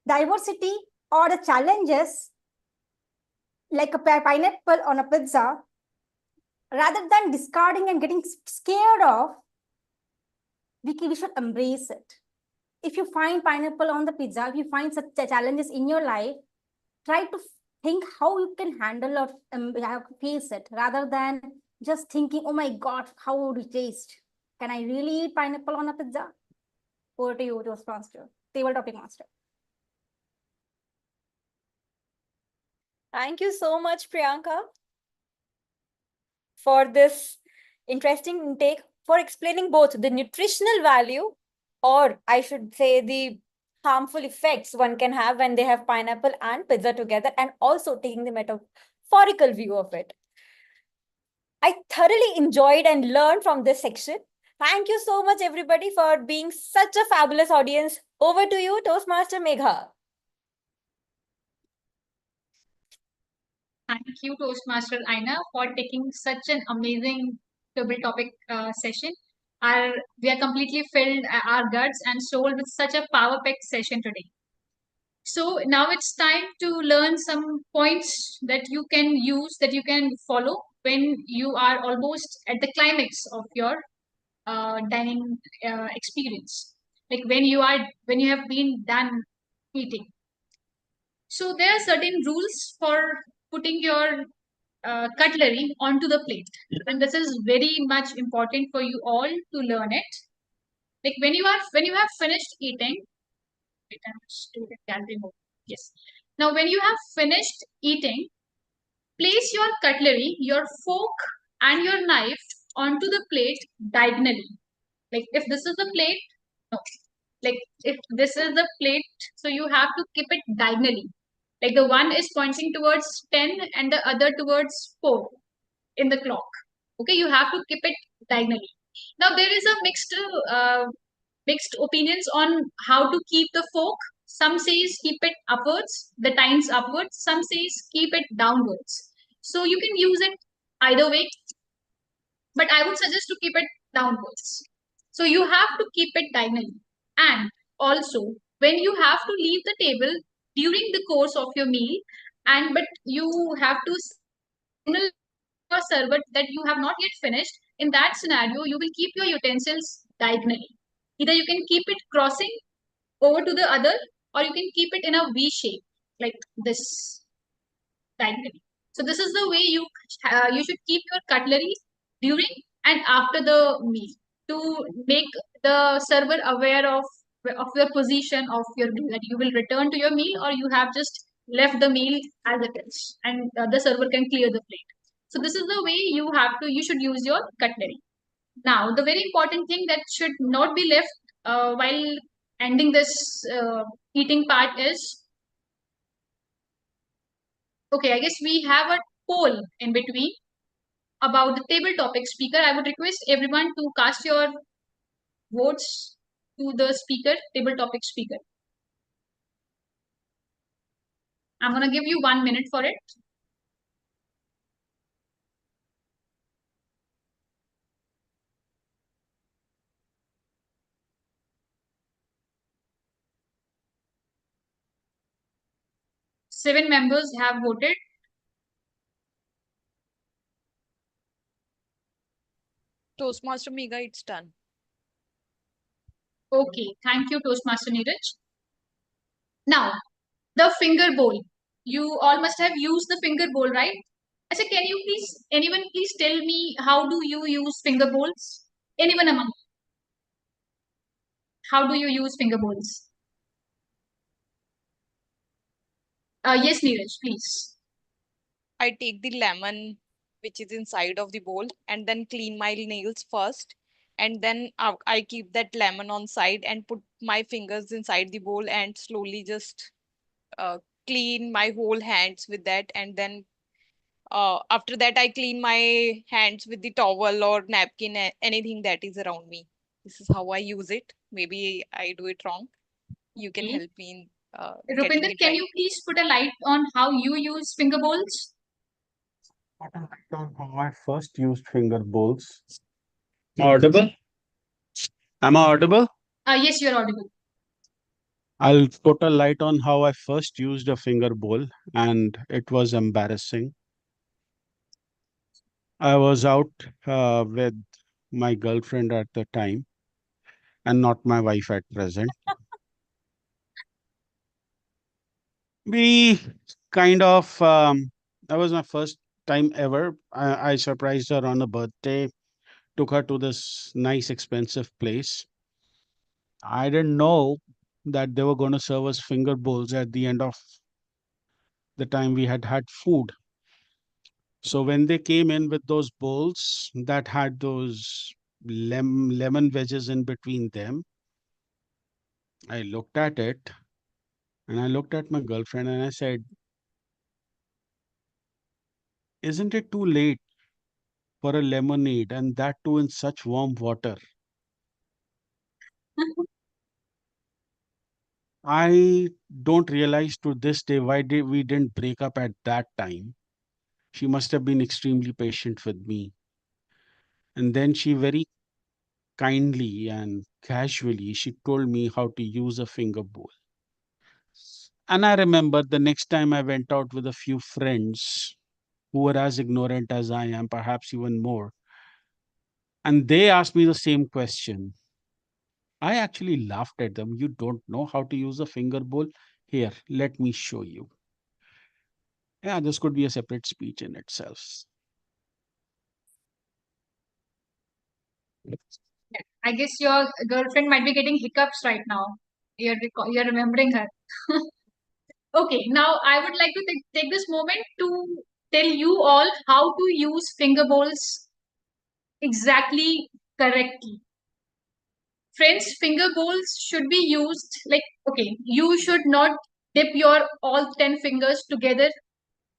Diversity or the challenges, like a pineapple on a pizza, rather than discarding and getting scared of, we should embrace it. If you find pineapple on the pizza, if you find such challenges in your life, try to think how you can handle or face it, rather than just thinking, oh my God, how would it taste? Can I really eat pineapple on a pizza? Over to you, Toastmaster, table topic master. Thank you so much, Priyanka, for this interesting intake, for explaining both the nutritional value, or I should say the harmful effects one can have when they have pineapple and pizza together, and also taking the metaphorical view of it. I thoroughly enjoyed and learned from this section. Thank you so much, everybody, for being such a fabulous audience. Over to you, Toastmaster Megha. Thank you, Toastmaster Aina, for taking such an amazing table topic session. We are completely filled our guts and soul with such a power-packed session today. So now it's time to learn some points that you can use, that you can follow when you are almost at the climax of your dining experience. Like when you have been done eating. So there are certain rules for putting your cutlery onto the plate, and this is very much important for you all to learn it. Like when you have finished eating, wait, I'm just doing the gallery mode. Yes. Now, when you have finished eating, place your cutlery, your fork, and your knife onto the plate diagonally. Like if this is the plate, no. Like if this is the plate, so you have to keep it diagonally. Like the one is pointing towards 10 and the other towards 4 in the clock. Okay, you have to keep it diagonally. Now there is a mixed opinions on how to keep the fork. Some says keep it upwards, the tines upwards. Some says keep it downwards. So you can use it either way, but I would suggest to keep it downwards. So you have to keep it diagonally. And also, when you have to leave the table during the course of your meal, and but you have to signal your server that you have not yet finished, in that scenario, you will keep your utensils diagonally. Either you can keep it crossing over to the other, or you can keep it in a V shape, like this, diagonally. So this is the way you should keep your cutlery during and after the meal to make the server aware of your position of your meal, that you will return to your meal or you have just left the meal as it is, and the server can clear the plate. So this is the way you should use your cutlery. Now, the very important thing that should not be left while ending this eating part is, okay, I guess we have a poll in between about the table topic speaker. I would request everyone to cast your votes to the speaker, table topic speaker. I'm going to give you 1 minute for it. Seven members have voted. Toastmaster Megha, it's done. Okay, thank you, Toastmaster Neeraj. Now, the finger bowl. You all must have used the finger bowl, right? Acha, can you please, anyone please tell me how do you use finger bowls? Anyone among you? How do you use finger bowls? Yes, Neeraj, please. I take the lemon which is inside of the bowl and then clean my nails first. And then I keep that lemon on side and put my fingers inside the bowl and slowly just clean my whole hands with that. And then after that, I clean my hands with the towel or napkin, anything that is around me. This is how I use it. Maybe I do it wrong. You can Okay. help me in getting Rupinder, it can right. you please put a light on how you use finger bowls? On how I first used finger bowls. Audible? Am I audible? Yes, you're audible. I'll put a light on how I first used a finger bowl, and it was embarrassing. I was out with my girlfriend at the time and not my wife at present. We kind of, that was my first time ever. I surprised her on a birthday, took her to this nice, expensive place. I didn't know that they were going to serve us finger bowls at the end of the time we had had food. So when they came in with those bowls that had those lemon wedges in between them, I looked at it and I looked at my girlfriend and I said, "Isn't it too late for a lemonade and that too in such warm water?" I don't realize to this day why we didn't break up at that time. She must have been extremely patient with me. And then she very kindly and casually she told me how to use a finger bowl. And I remember the next time I went out with a few friends who were as ignorant as I am, perhaps even more, and they asked me the same question. I actually laughed at them. You don't know how to use a finger bowl? Here, let me show you. Yeah, this could be a separate speech in itself. I guess your girlfriend might be getting hiccups right now. You're remembering her. Okay, now I would like to take this moment to tell you all how to use finger bowls exactly correctly. Friends, finger bowls should be used like, okay, you should not dip your all 10 fingers together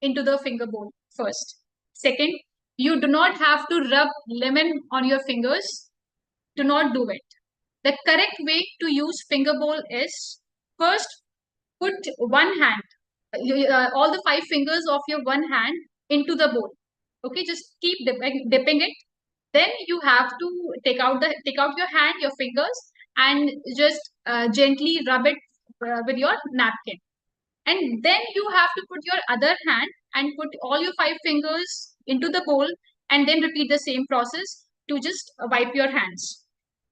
into the finger bowl first. Second, you do not have to rub lemon on your fingers. Do not do it. The correct way to use finger bowl is first put one hand, all the 5 fingers of your one hand into the bowl. Okay, just keep dipping it. Then you have to take out your hand, your fingers, and just gently rub it with your napkin. And then you have to put your other hand and put all your 5 fingers into the bowl, and then repeat the same process to just wipe your hands.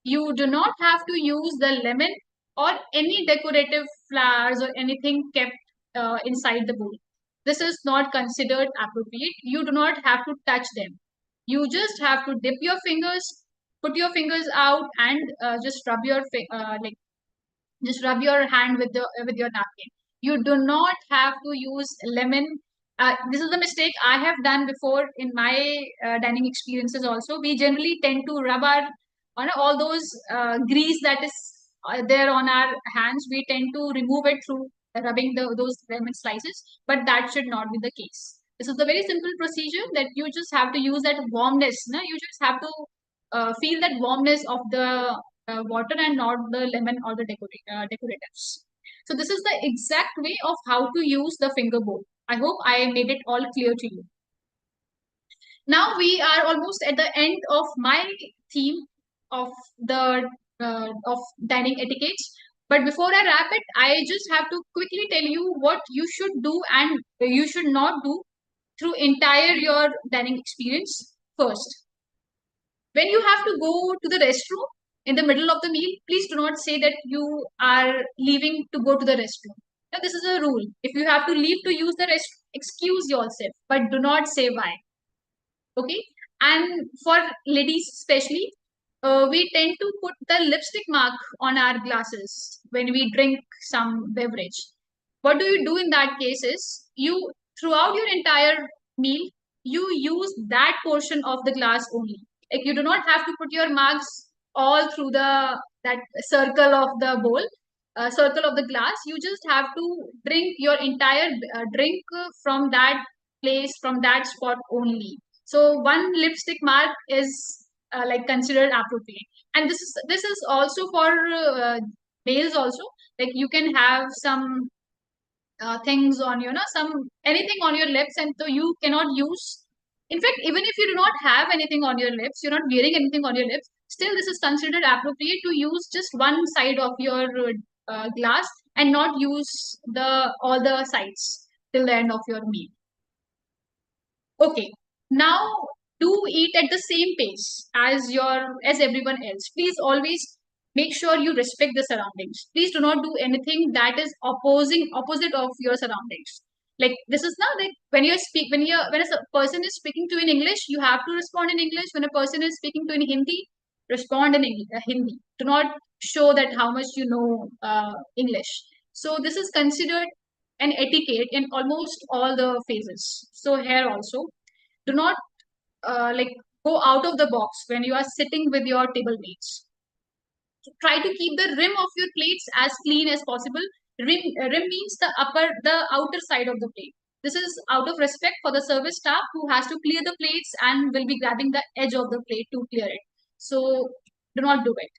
You do not have to use the lemon or any decorative flowers or anything kept inside the bowl. This is not considered appropriate. You do not have to touch them. You just have to dip your fingers, put your fingers out, and just rub your hand with your napkin. You do not have to use lemon. This is the mistake I have done before in my dining experiences also. We generally tend to rub our on all those grease that is there on our hands. We tend to remove it through rubbing those lemon slices, but that should not be the case. This is a very simple procedure that you just have to use that warmness. No? You just have to feel that warmness of the water and not the lemon or the decoratives. So this is the exact way of how to use the finger bowl. I hope I made it all clear to you. Now we are almost at the end of my theme of the of dining etiquettes. But before I wrap it, I just have to quickly tell you what you should do and you should not do through entire your dining experience first. When you have to go to the restroom in the middle of the meal, please do not say that you are leaving to go to the restroom. Now, this is a rule. If you have to leave to use the restroom, excuse yourself, but do not say why. Okay? And for ladies especially, we tend to put the lipstick mark on our glasses when we drink some beverage. What do you do in that case is you, throughout your entire meal, you use that portion of the glass only. Like you do not have to put your marks all through the that circle of the bowl, circle of the glass. You just have to drink your entire drink from that place, from that spot only. So one lipstick mark is like considered appropriate, and this is also for males also. Like you can have some things on some anything on your lips, and so you cannot use. In fact, even if you do not have anything on your lips, you're not wearing anything on your lips, still this is considered appropriate to use just one side of your glass and not use the all the sides till the end of your meal. Okay, now do eat at the same pace as everyone else. Please always make sure you respect the surroundings. Please do not do anything that is opposite of your surroundings. Like, this is not like when a person is speaking to in English, you have to respond in English. When a person is speaking to in Hindi, respond in Hindi. Do not show that how much you know English. So this is considered an etiquette in almost all the phases. So here also, do not like go out of the box when you are sitting with your table mates. So try to keep the rim of your plates as clean as possible. Rim means the outer side of the plate. This is out of respect for the service staff who has to clear the plates and will be grabbing the edge of the plate to clear it. So do not do it.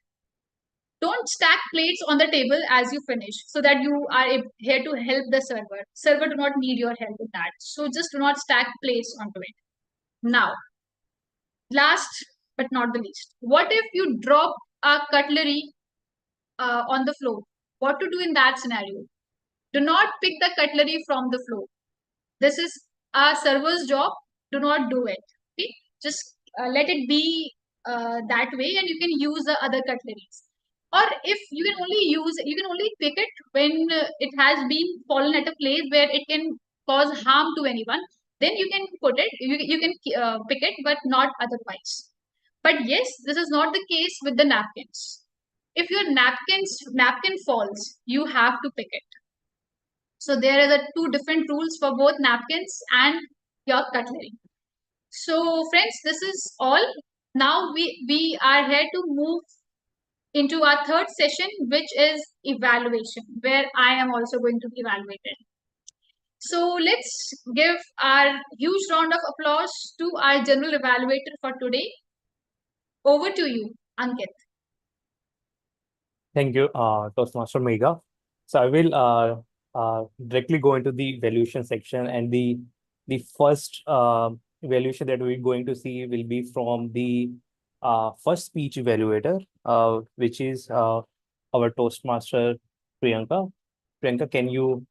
Don't stack plates on the table as you finish, so that you are here to help the server. Server do not need your help with that. So just do not stack plates onto it. Now, last but not the least, what if you drop a cutlery on the floor? What to do in that scenario? Do not pick the cutlery from the floor. This is a server's job. Do not do it. Okay? Just let it be that way, and you can use the other cutleries. Or if you can only pick it when it has been fallen at a place where it can cause harm to anyone. Then you can put it. You can pick it, but not otherwise. But yes, this is not the case with the napkins. If your napkin falls, you have to pick it. So there are the two different rules for both napkins and your cutlery. So friends, this is all. Now we are here to move into our third session, which is evaluation, where I am also going to be evaluated. So let's give our huge round of applause to our general evaluator for today. Over to you, Ankit. Thank you, Toastmaster Megha. So I will directly go into the evaluation section, and the first evaluation that we're going to see will be from the first speech evaluator, which is our Toastmaster Priyanka. Priyanka, can you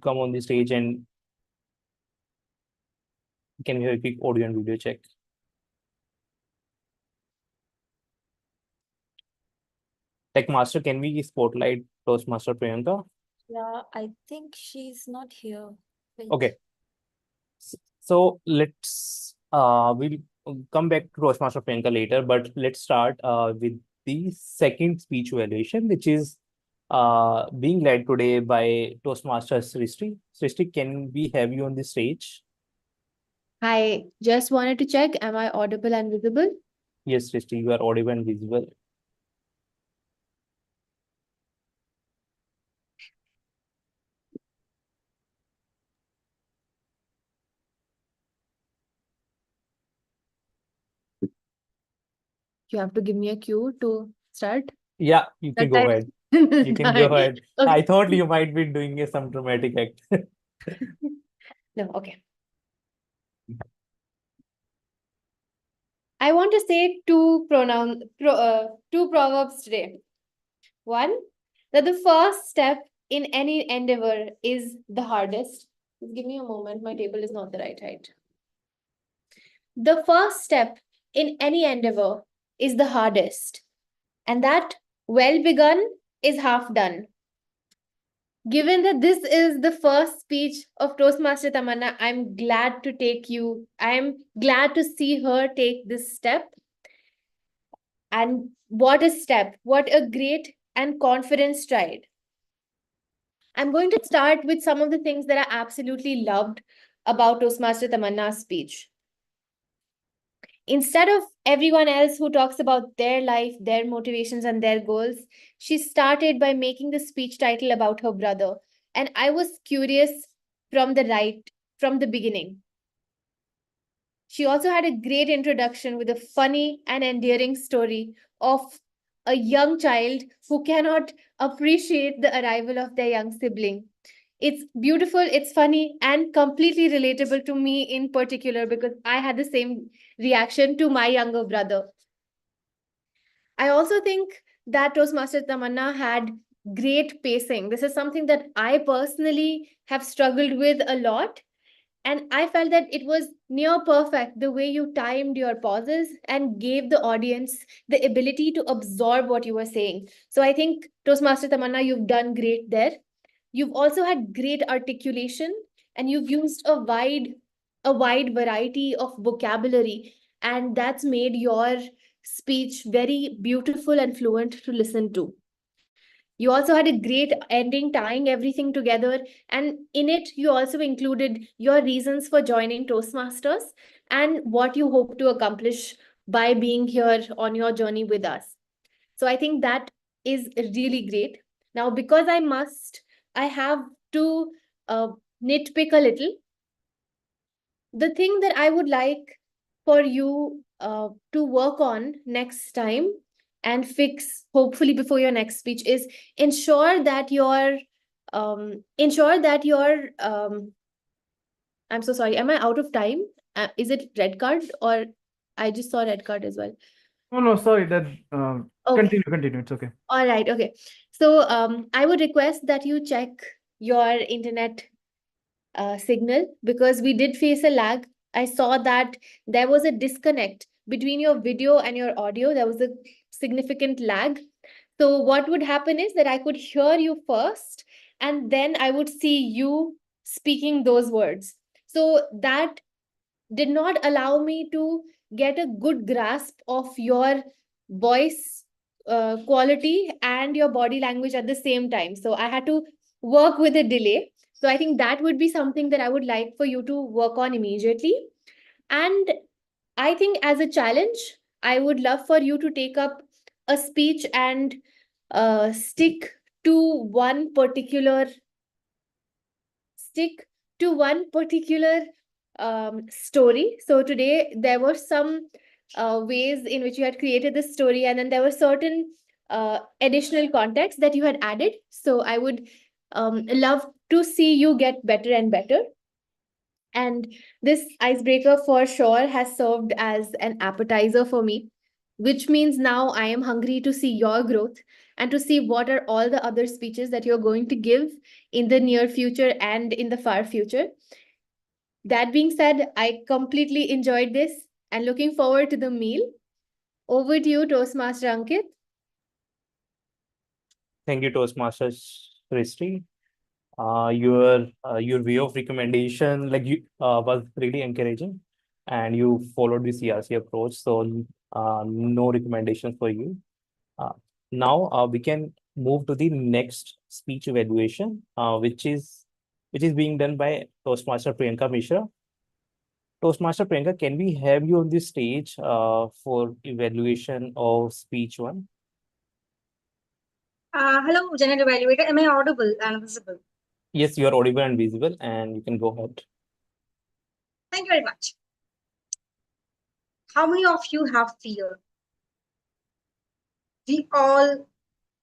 come on the stage and can you quick audio and video check? Tech Master, can we spotlight Toastmaster Priyanka? Yeah, I think she's not here. Wait. Okay. So let's we'll come back to Toastmaster Priyanka later, but let's start with the second speech evaluation, which is being led today by Toastmaster Srishti. Srishti, can we have you on the stage? I just wanted to check, am I audible and visible? Yes, Srishti, you are audible and visible. You have to give me a cue to start. Yeah, you can go ahead. You can go ahead. Okay. I thought you might be doing some dramatic act. No, okay. I want to say two proverbs today. One, that the first step in any endeavor is the hardest. Just give me a moment. My table is not the right height. The first step in any endeavor is the hardest, and that well begun is half done. Given that this is the first speech of Toastmaster Tamanna, I'm glad to see her take this step. And what a step, what a great and confident stride. I'm going to start with some of the things that I absolutely loved about Toastmaster Tamanna's speech. Instead of everyone else who talks about their life, their motivations, and their goals, she started by making the speech title about her brother. And I was curious from the beginning. She also had a great introduction with a funny and endearing story of a young child who cannot appreciate the arrival of their young sibling. It's beautiful, it's funny, and completely relatable to me in particular because I had the same reaction to my younger brother. I also think that Toastmaster Tamanna had great pacing. This is something that I personally have struggled with a lot. And I felt that it was near perfect the way you timed your pauses and gave the audience the ability to absorb what you were saying. So I think, Toastmaster Tamanna, you've done great there. You've also had great articulation, and you've used a wide variety of vocabulary, and that's made your speech very beautiful and fluent to listen to. You also had a great ending, tying everything together. And in it, you also included your reasons for joining Toastmasters and what you hope to accomplish by being here on your journey with us. So I think that is really great. Now, because I have to nitpick a little. The thing that I would like for you to work on next time and fix, hopefully before your next speech, is ensure that your I'm so sorry, am I out of time? Is it red card, or I just saw red card as well? Oh no, sorry. That Okay. continue. It's okay. All right, okay. So I would request that you check your internet signal, because we did face a lag. I saw that there was a disconnect between your video and your audio. There was a significant lag. So what would happen is that I could hear you first, and then I would see you speaking those words. So that did not allow me to get a good grasp of your voice quality and your body language at the same time. So I had to work with a delay. So I think that would be something that I would like for you to work on immediately. And I think, as a challenge, I would love for you to take up a speech and stick to one particular stick to one particular story. So today there were some ways in which you had created this story, and then there were certain additional context that you had added. So I would love to see you get better and better. And this icebreaker for sure has served as an appetizer for me, which means now I am hungry to see your growth and to see what are all the other speeches that you're going to give in the near future and in the far future. That being said, I completely enjoyed this and looking forward to the meal. Over to you, Toastmaster Ankit. Thank you, Toastmasters Christy. Your way of recommendation, like you, was really encouraging, and you followed the CRC approach. So no recommendations for you. Now we can move to the next speech evaluation, which is being done by Toastmaster Priyanka Mishra. Toastmaster Priyanka, can we have you on the stage for evaluation of speech one? Hello, General Evaluator. Am I audible and visible? Yes, you are audible and visible, and you can go ahead. Thank you very much. How many of you have fear? We all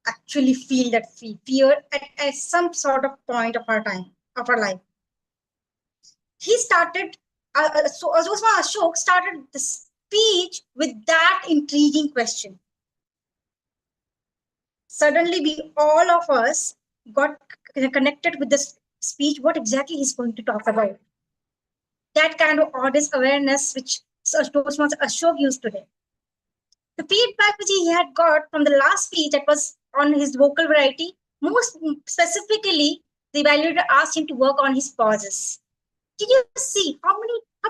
actually feel that fear at some sort of point of our life. He started, so Osman Ashok started the speech with that intriguing question. Suddenly, we all of us got connected with this speech, what exactly he's going to talk about. That kind of audience awareness which Toastmaster Ashok used today. The feedback which he had got from the last speech that was on his vocal variety, most specifically, the evaluator asked him to work on his pauses. Did you see how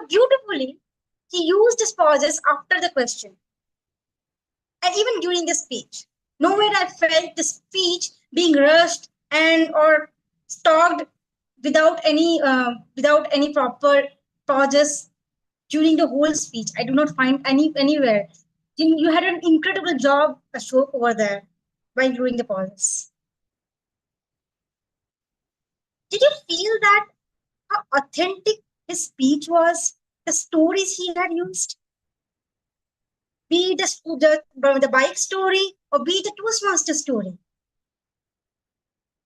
beautifully he used his pauses after the question? And even during the speech. Nowhere I felt the speech being rushed and or stalked without any proper pauses during the whole speech. I do not find anywhere. You had an incredible job, Ashok, over there while doing the pauses. Did you feel that how authentic his speech was? The stories he had used? Be it the bike story or be it the Toastmaster story.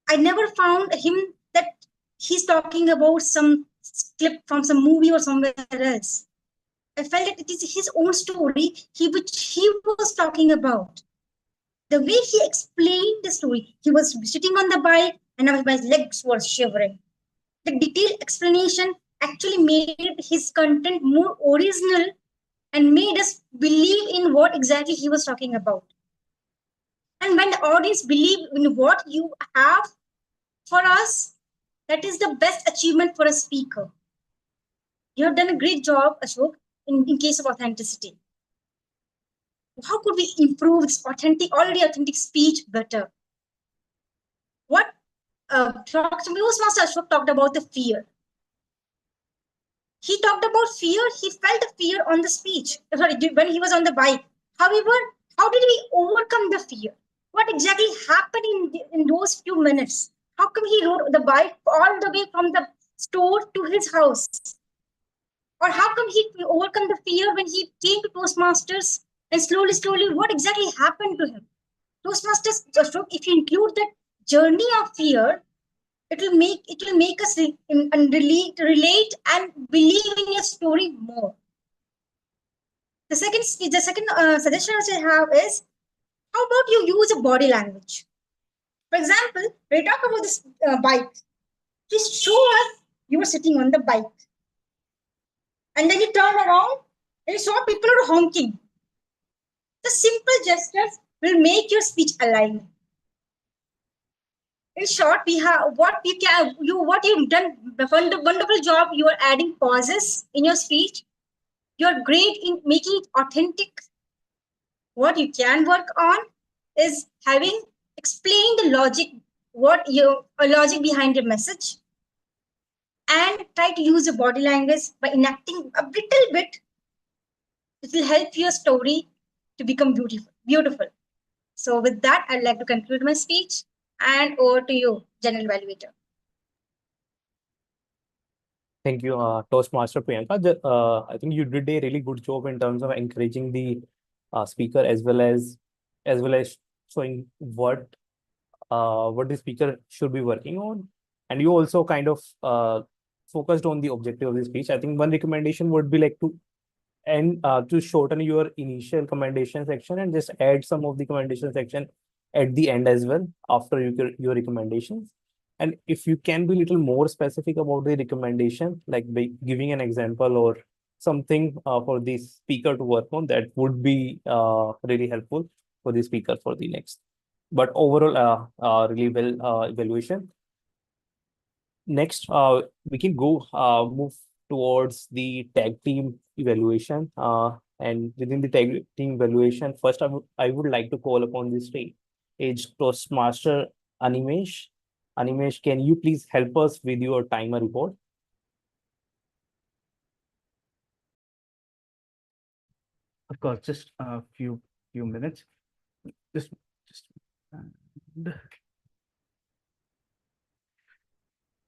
I never found him that he's talking about some clip from some movie or somewhere else. I felt that it is his own story which he was talking about. The way he explained the story, he was sitting on the bike and my legs were shivering. The detailed explanation actually made his content more original and made us believe in what exactly he was talking about. And when the audience believe in what you have for us, that is the best achievement for a speaker. You have done a great job, Ashok, in case of authenticity. How could we improve this already authentic speech better? What Toastmaster Ashok talked about the fear. He talked about fear. He felt the fear on the speech. Sorry, when he was on the bike. However, how did we overcome the fear? What exactly happened in those few minutes? How come he rode the bike all the way from the store to his house? Or how come he overcome the fear when he came to Toastmasters and slowly, what exactly happened to him? Toastmasters, if you include that journey of fear, it will make us relate and believe in your story more. The second suggestion which I have is, how about you use a body language? For example, when you talk about this bike, just show us you were sitting on the bike, and then you turn around and you saw people are honking. The simple gestures will make your speech alive. In short, we have what you've done the wonderful job. You are adding pauses in your speech. You are great in making it authentic. What you can work on is having explained the logic, logic behind your message, and try to use your body language by enacting a little bit. It will help your story to become beautiful. So with that, I'd like to conclude my speech, and over to you, General Evaluator. Thank you, Toastmaster Priyanka. I think you did a really good job in terms of encouraging the speaker as well as showing what the speaker should be working on, and you also kind of focused on the objective of the speech. I think one recommendation would be like to shorten your initial commendation section and just add some of the commendation section at the end as well after your recommendations. And if you can be a little more specific about the recommendation, like by giving an example or something for the speaker to work on, that would be really helpful for the speaker for the next. But overall, really well evaluation. Next, we can go move towards the tag team evaluation. And within the tag team evaluation, first I would like to call upon the stage Toastmaster Animesh. Animesh, can you please help us with your timer report? Of course, just a few minutes. Just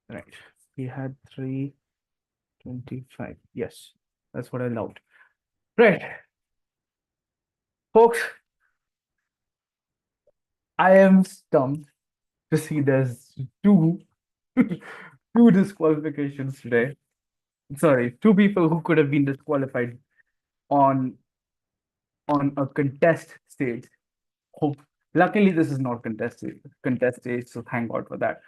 right. We had 3:25. Yes, that's what I allowed. Right. Folks, I am stumped to see there's two disqualifications today. Sorry, two people who could have been disqualified on a contest stage. Hope luckily this is not contest stage, so thank God for that.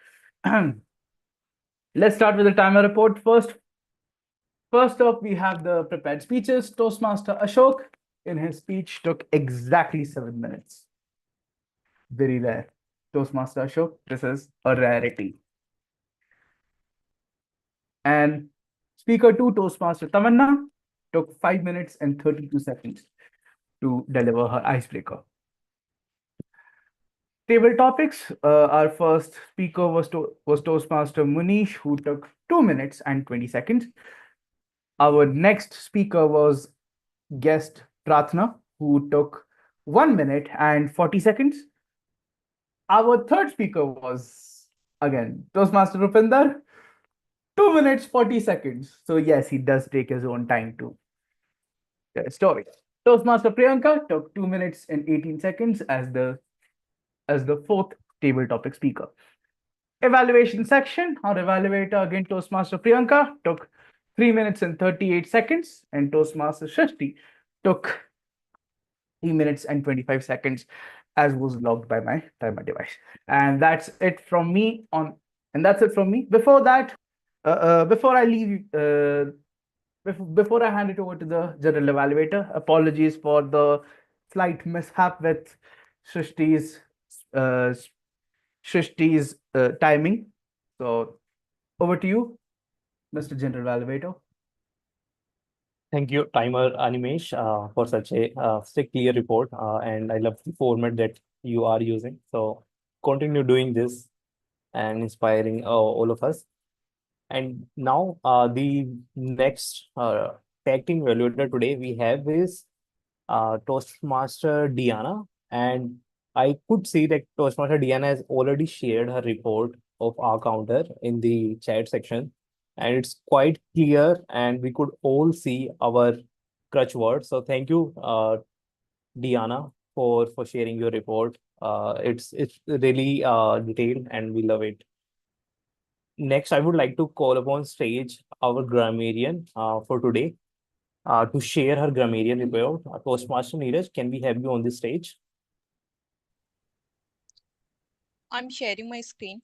Let's start with the timer report first. First up, we have the prepared speeches. Toastmaster Ashok, in his speech, took exactly 7 minutes. Very rare. Toastmaster Ashok, this is a rarity. And Speaker 2, Toastmaster Tamanna, took 5 minutes and 32 seconds to deliver her icebreaker. Table topics. Our first speaker was Toastmaster Munish, who took 2 minutes and 20 seconds. Our next speaker was guest Prathna, who took 1 minute and 40 seconds. Our third speaker was, again, Toastmaster Rupinder, 2 minutes, 40 seconds. So yes, he does take his own time to tell a story. Toastmaster Priyanka took 2 minutes and 18 seconds as the fourth table topic speaker. Evaluation section. Our evaluator, again, Toastmaster Priyanka, took 3 minutes and 38 seconds, and Toastmaster Shrishti took 3 minutes and 25 seconds, as was logged by my timer device. And that's it from me. Before that, Before I leave, before I hand it over to the general evaluator, apologies for the slight mishap with Shrishti's uh, timing. So over to you, Mr. General Evaluator. Thank you, Timer Animesh, for such a clear report. And I love the format that you are using. So continue doing this and inspiring all of us. And now, the next tag team evaluator today we have is Toastmaster Diana. And I could see that Toastmaster Diana has already shared her report of our counter in the chat section. And it's quite clear, and we could all see our crutch words. So thank you, Diana, for sharing your report. It's really detailed, and we love it. Next, I would like to call upon stage our grammarian for today to share her grammarian report. Toastmaster Neeraj, can we have you on the stage? I'm sharing my screen.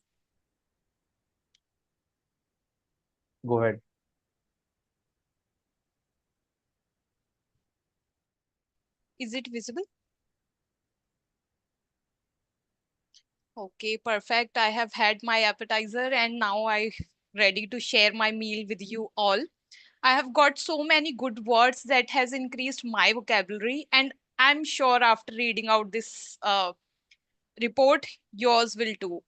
Go ahead. Is it visible? Okay, perfect. I have had my appetizer and now I ready to share my meal with you all. I have got so many good words that has increased my vocabulary, and I'm sure after reading out this report, yours will too.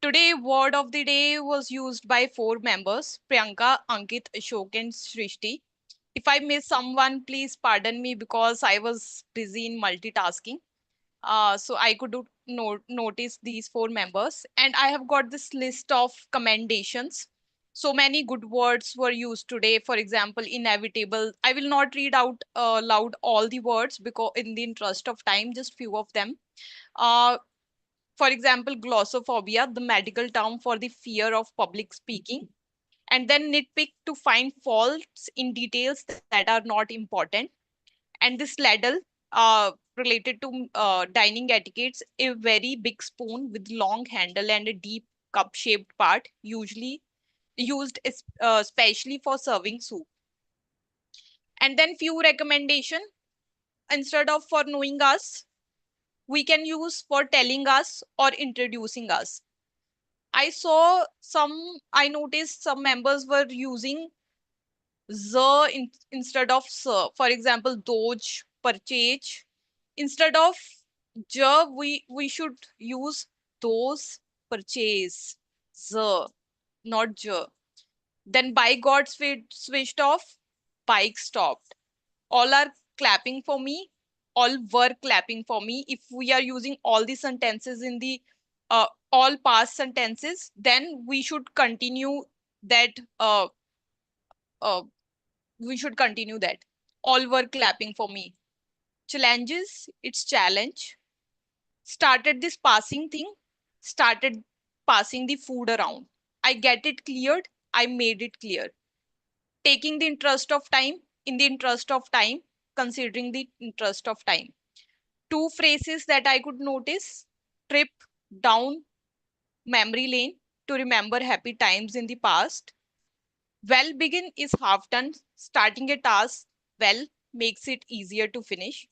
Today, word of the day was used by four members, Priyanka, Ankit, Ashok, and Srishti. If I miss someone, please pardon me because I was busy in multitasking. So I could notice these four members, and I have got this list of commendations. So many good words were used today. For example, inevitable. I will not read out loud all the words because, in the interest of time, just few of them. Uh, for example, glossophobia, the medical term for the fear of public speaking, and then nitpick to find faults in details that are not important. And this ladle, related to dining etiquettes, a very big spoon with long handle and a deep cup shaped part, usually used especially for serving soup. And then few recommendation, instead of for knowing us, we can use for telling us or introducing us. I noticed some members were using instead of sir. For example, doj, purchase. Instead of ja, we should use those, purchase, z, not ja. Then by God switched off, bike stopped. All are clapping for me. All were clapping for me. If we are using all the sentences in the all past sentences, then we should continue that. Uh, we should continue that. All were clapping for me. Challenges, it's challenge. Started this passing thing, started passing the food around. I get it cleared, I made it clear. Taking the interest of time, in the interest of time, considering the interest of time. Two phrases that I could notice: trip down memory lane to remember happy times in the past. Well begin is half done. Starting a task well makes it easier to finish.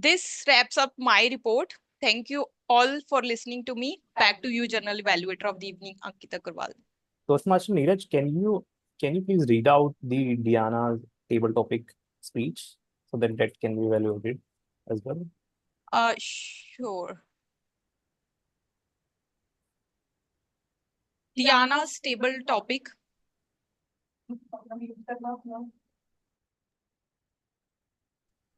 This wraps up my report. Thank you all for listening to me. Back to you, General Evaluator of the Evening, Ankita Karwal. Toastmaster Neeraj, can you please read out the Diana's table topic speech so that that can be evaluated as well? Sure. Diana's stable topic.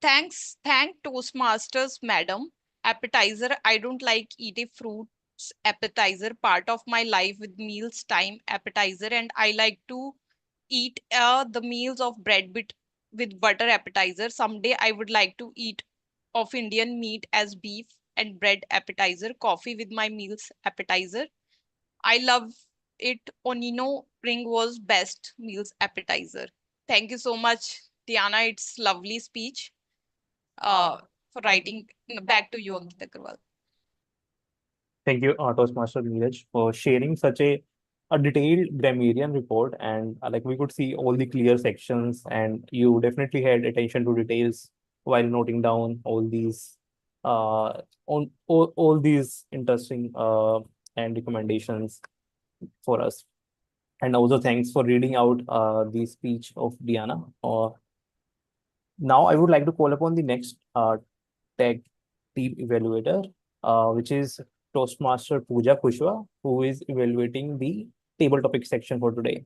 Thank Toastmasters, madam. Appetizer. I don't like eating fruits. Appetizer, part of my life with meals time. Appetizer, and I like to eat the meals of bread with butter appetizer. Someday I would like to eat of Indian meat as beef and bread appetizer. Coffee with my meals appetizer. I love it. Onino ring was best meals appetizer. Thank you so much, Tiana. It's lovely speech. For writing. Back to you, Ankita Agarwal. Thank you, Toastmaster Neeraj, for sharing such a a detailed grammarian report, and like we could see all the clear sections, and you definitely had attention to details while noting down all these all these interesting and recommendations for us. And also thanks for reading out the speech of Diana. Now I would like to call upon the next tag team evaluator, which is Toastmaster Pooja Kushwa, who is evaluating the table topic section for today.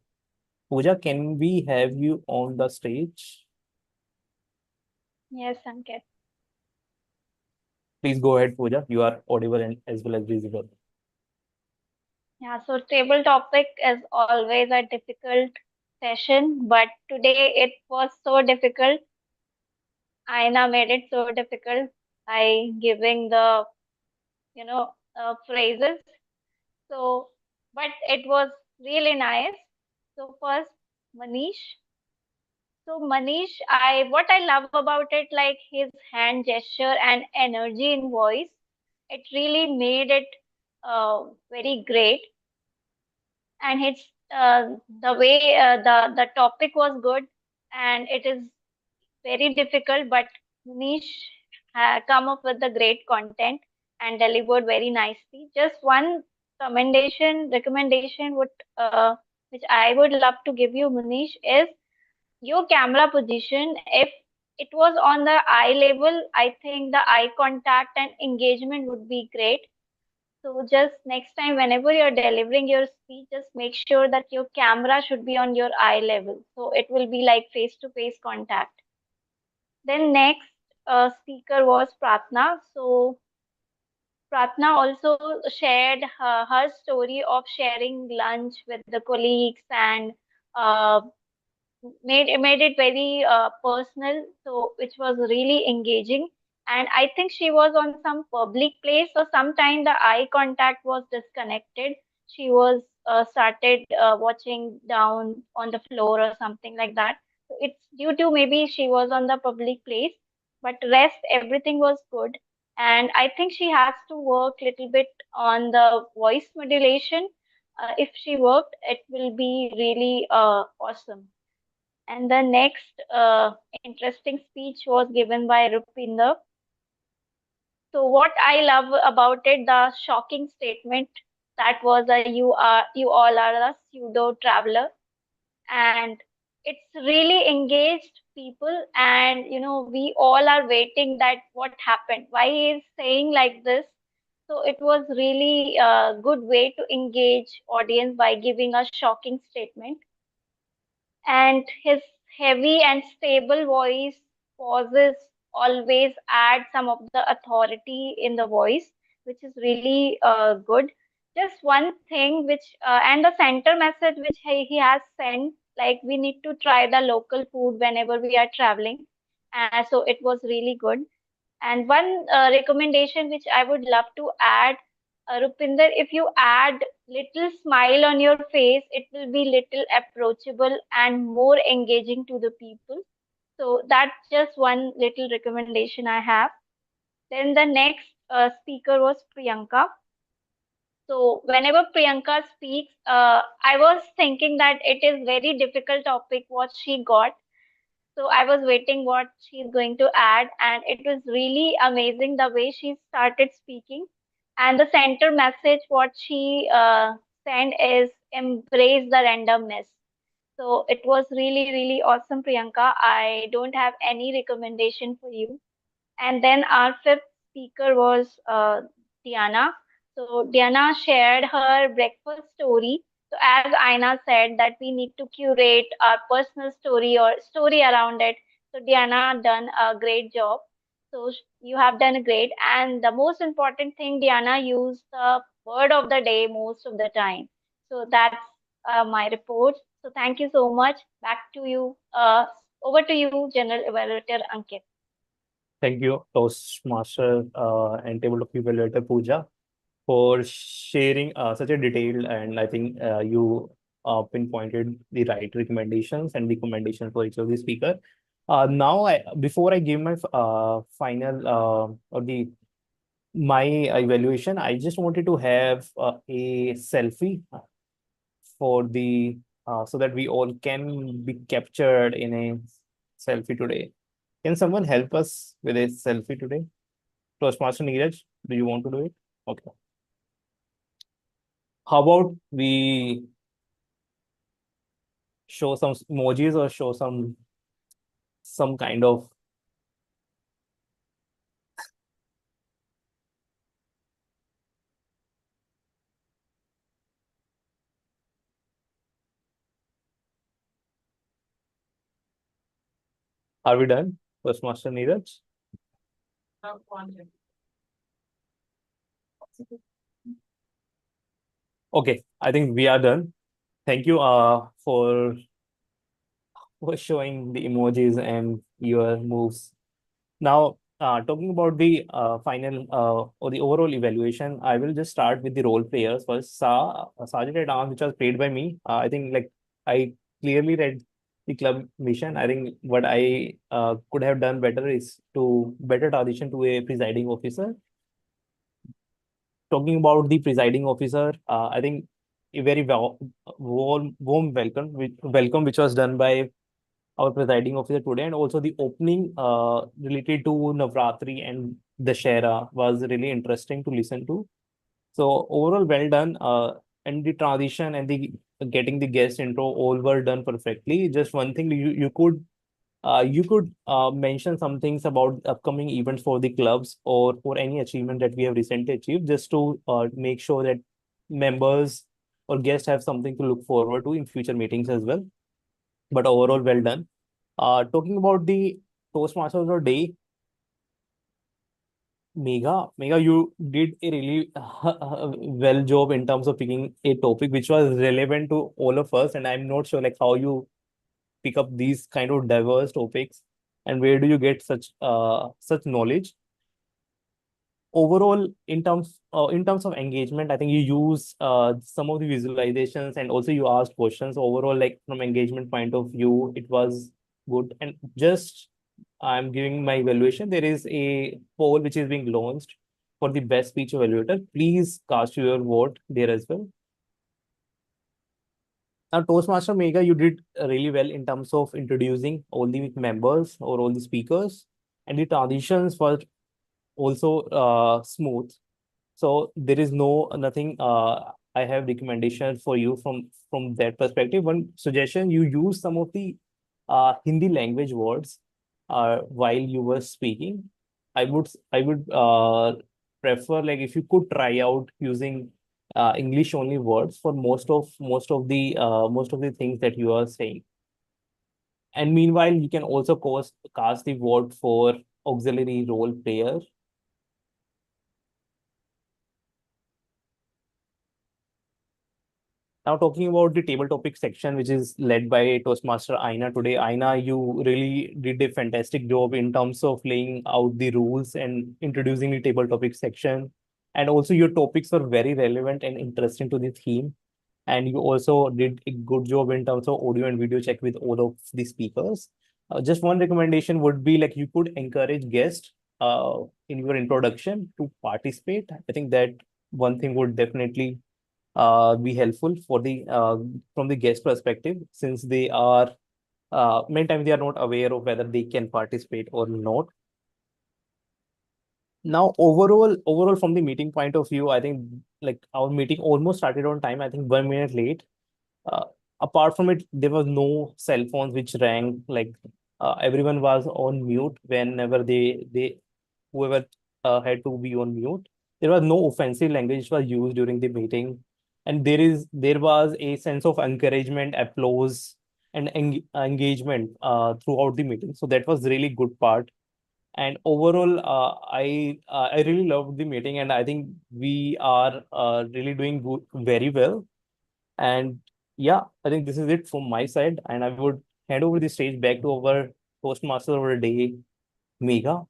Pooja, can we have you on the stage? Yes, Ankit. Please go ahead, Pooja. You are audible and as well as visible. Yeah, so table topic is always a difficult session, but today it was so difficult. Aina made it so difficult by giving the, phrases. So, but it was really nice. So first, Manish. So Manish, what I love about it, like his hand gesture and energy in voice, it really made it very great. And it's the way the topic was good, and it is very difficult, but Manish come up with the great content and delivered very nicely. Just one recommendation would which I would love to give you, Manish, is your camera position. If it was on the eye level, I think the eye contact and engagement would be great. So just next time, whenever you're delivering your speech, just make sure that your camera should be on your eye level. So it will be like face-to-face contact. Then next speaker was Pratna. So Pratna also shared her story of sharing lunch with the colleagues and uh, made it very personal, so which was really engaging. And I think she was on some public place, so sometime the eye contact was disconnected. She was started watching down on the floor or something like that. So it's due to maybe she was on the public place, but rest everything was good. And I think she has to work little bit on the voice modulation. If she worked, it will be really awesome. And the next interesting speech was given by Rupinder. So what I love about it, the shocking statement that was a you all are a pseudo traveler, and it's really engaged people, and we all are waiting that what happened, why he is saying like this. So it was really a good way to engage audience by giving a shocking statement. And his heavy and stable voice pauses always add some of the authority in the voice, which is really good. Just one thing which and the center message which he has sent, like we need to try the local food whenever we are traveling. So it was really good. And one recommendation which I would love to add, Rupinder, if you add little smile on your face, it will be little approachable and more engaging to the people. So that's just one little recommendation I have. Then the next speaker was Priyanka. So whenever Priyanka speaks, I was thinking that it is very difficult topic what she got, so I was waiting what she's going to add, and it was really amazing the way she started speaking. And the center message, what she sent is embrace the randomness. So it was really, really awesome, Priyanka. I don't have any recommendation for you. And then our fifth speaker was Diana. So Diana shared her breakfast story. So as Aina said that we need to curate our personal story or story around it. So Diana done a great job. So you have done great. And the most important thing, Diana used the word of the day most of the time. So that's my report. So thank you so much. Back to you. Over to you, General Evaluator Ankit. Thank you, Toastmaster and Tabletop Evaluator Pooja, for sharing such a detailed, and I think you pinpointed the right recommendations and recommendations for each of the speaker. Now, before I give my final or the my evaluation, I just wanted to have a selfie for the so that we all can be captured in a selfie today. Can someone help us with a selfie today? Toastmaster Neeraj, do you want to do it? Okay. How about we show some emojis or show some kind of are we done? Toastmaster Neeraj? Okay, I think we are done. Thank you for showing the emojis and your moves. Now, talking about the final or the overall evaluation, I will just start with the role players first. Sergeant at Arms, which was played by me. I think like I clearly read the club mission. I think what I could have done better is to better transition to a presiding officer. Talking about the presiding officer, I think a very warm welcome which was done by our presiding officer today, and also the opening related to Navratri and Dashera was really interesting to listen to. So overall, well done. And the transition and the getting the guest intro all were done perfectly. Just one thing you could mention some things about upcoming events for the clubs or for any achievement that we have recently achieved, just to make sure that members or guests have something to look forward to in future meetings as well. But overall, well done. Talking about the Toastmasters of the day, Megha, you did a really well job in terms of picking a topic which was relevant to all of us, and I'm not sure like how you pick up these kind of diverse topics and where do you get such knowledge. Overall, in terms of engagement, I think you use some of the visualizations and also you asked questions. Overall, like from engagement point of view, it was good. And just I'm giving my evaluation. There is a poll which is being launched for the best speech evaluator. Please cast your vote there as well. Now, Toastmaster Megha, you did really well in terms of introducing all the members or all the speakers, and the transitions were also smooth. So there is nothing. I have recommendation for you from that perspective. One suggestion: you use some of the Hindi language words while you were speaking. I would prefer like if you could try out using English only words for most of the things that you are saying. And meanwhile, you can also cast the vote for auxiliary role player. Now talking about the table topic section, which is led by Toastmaster Aina today. Aina, you really did a fantastic job in terms of laying out the rules and introducing the table topic section. And also your topics were very relevant and interesting to the theme. And you also did a good job in terms of audio and video check with all of the speakers. Just one recommendation would be like you could encourage guests in your introduction to participate. I think that one thing would definitely be helpful for the from the guest perspective, since they are many times they are not aware of whether they can participate or not. Now overall from the meeting point of view, I think like our meeting almost started on time. I think 1 minute late. uh, Apart from it, there was no cell phones which rang. Like everyone was on mute whenever they whoever had to be on mute. There was no offensive language was used during the meeting, and there was a sense of encouragement, applause, and engagement throughout the meeting. So that was really good part. And overall, I really loved the meeting, and I think we are really doing very well. And yeah, I think this is it from my side, and I would hand over the stage back to our Toastmaster of the day, Megha.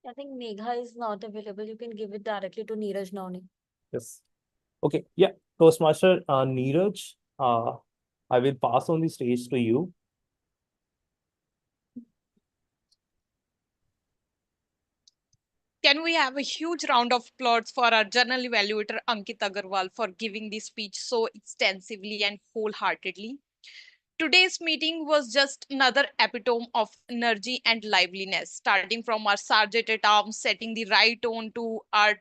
I think Megha is not available. You can give it directly to Neeraj Noni. Yes. Okay. Yeah. Toastmaster Neeraj, I will pass on the stage to you. Can we have a huge round of applause for our journal evaluator Ankit Agarwal for giving this speech so extensively and wholeheartedly? Today's meeting was just another epitome of energy and liveliness, starting from our sergeant at arms setting the right tone to our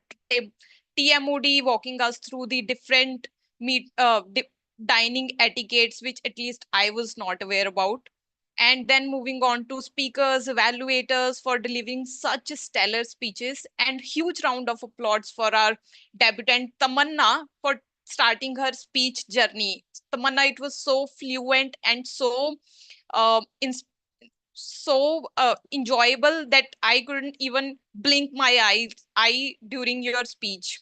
TMOD walking us through the different dining etiquettes, which at least I was not aware about. And then moving on to speakers, evaluators for delivering such stellar speeches, and huge round of applause for our debutant Tamanna for starting her speech journey. Tamanna, it was so fluent and so uh, enjoyable that I couldn't even blink my eye during your speech.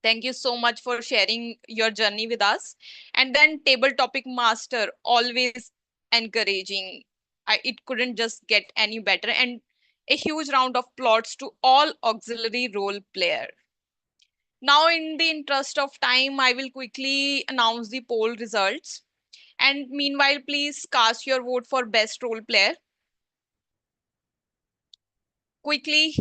Thank you so much for sharing your journey with us. And then table topic master, always encouraging. It couldn't just get any better. And a huge round of applause to all auxiliary role player. Now, in the interest of time, I will quickly announce the poll results. And meanwhile, please cast your vote for best role player. Quickly.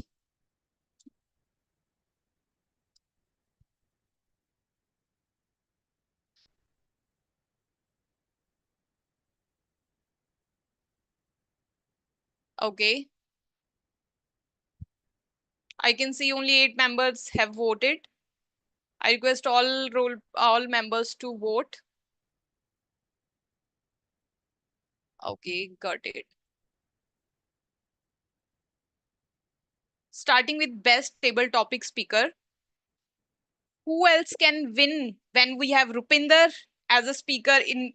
Okay. I can see only 8 members have voted. I request all members to vote. Okay, got it. Starting with best table topic speaker. Who else can win when we have Rupinder as a speaker in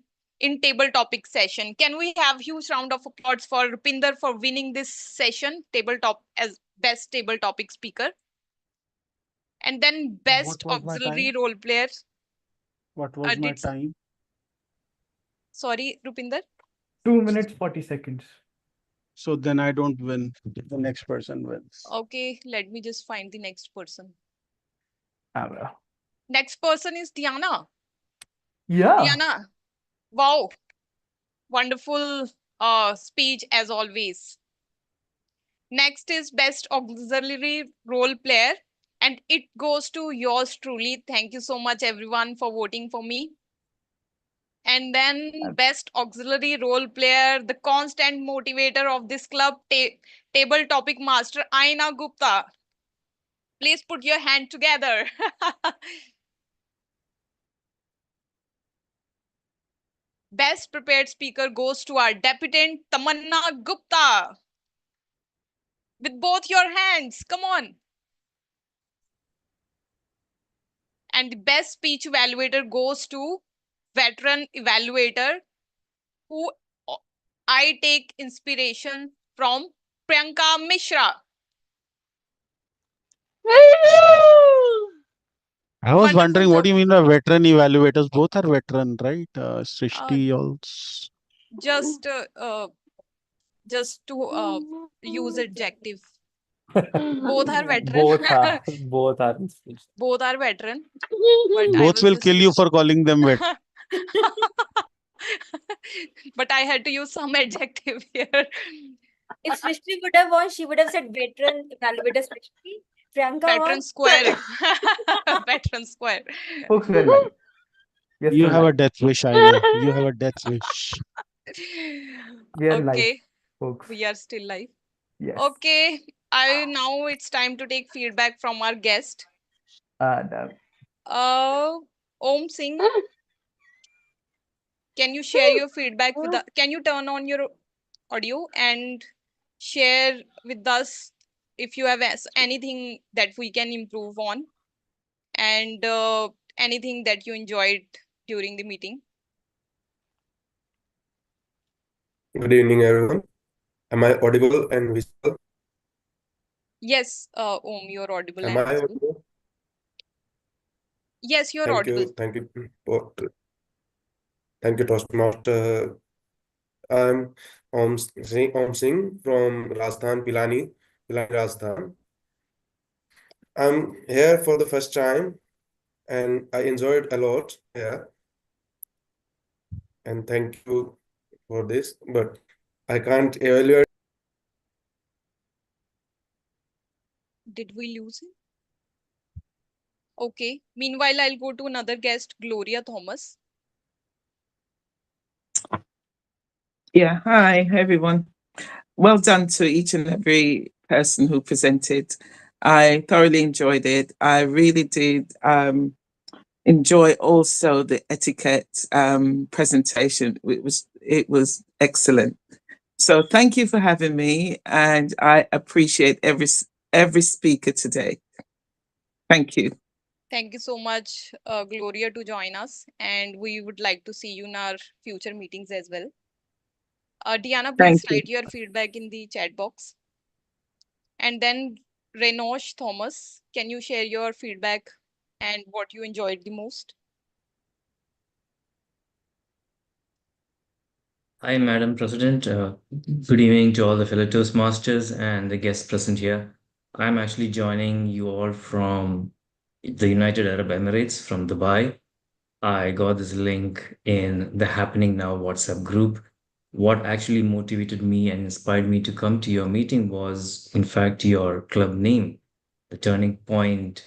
table topic session? Can we have huge round of applause for Rupinder for winning this session, tabletop as best table topic speaker? And then best What was my auxiliary time? role players. What was my Did time? sorry, Rupinder. 2 minutes 40 seconds. So then I don't win. The next person wins. Okay, let me just find the next person. Amra. Next person is Diana. Yeah. Diana, wow, wonderful speech as always. Next is best auxiliary role player, and it goes to yours truly. Thank you so much, everyone, for voting for me. And then best auxiliary role player, the constant motivator of this club, table topic master Aina Gupta. Please put your hand together. Best prepared speaker goes to our deputant Tamanna Gupta. With both your hands, come on. And the best speech evaluator goes to veteran evaluator who I take inspiration from, Priyanka Mishra. I was Wonderful wondering, what job. do you mean by veteran evaluators? Both are veteran, right? Uh, Srishti also. just to use adjective. Both are veteran. Both are inspirational. Both are veteran. But I Both was will just kill you for calling them wet. but I had to use some adjective here. If Srishti would have won, she would have said veteran evaluator Srishti. Priyanka Veteran won. square. Veteran square. Folks, we're live. We're You still have a live. death wish, I know. You have a death wish. We're live, Okay. folks. We are still live. Yes. Okay. Now it's time to take feedback from our guest. And Om Singh, can you share your feedback with the, can you turn on your audio and share with us if you have anything that we can improve on, and anything that you enjoyed during the meeting? Good evening, everyone. Am I audible and visible? Yes, Om, you're audible Am and I visible. audible? Yes, you're Thank audible. you. Thank you, Toastmaster. I'm Om Singh from Rajasthan, Pilani, Rajasthan. I'm here for the first time and I enjoyed a lot here. And thank you for this, but I can't evaluate. Did we lose him? Okay. Meanwhile, I'll go to another guest, Gloria Thomas. Yeah, hi everyone. Well done to each and every person who presented. I thoroughly enjoyed it. I really did enjoy also the etiquette presentation. It was excellent. So thank you for having me, and I appreciate every speaker today. Thank you. Thank you so much, Gloria, to join us. And we would like to see you in our future meetings as well. Diana, please Thank you. write your feedback in the chat box. And then Renosh Thomas, can you share your feedback and what you enjoyed the most? Hi, Madam President. Good evening to all the fellow Toastmasters and the guests present here. I'm actually joining you all from the United Arab Emirates, from Dubai. I got this link in the Happening Now WhatsApp group. What actually motivated me and inspired me to come to your meeting was, in fact, your club name, the Turning Point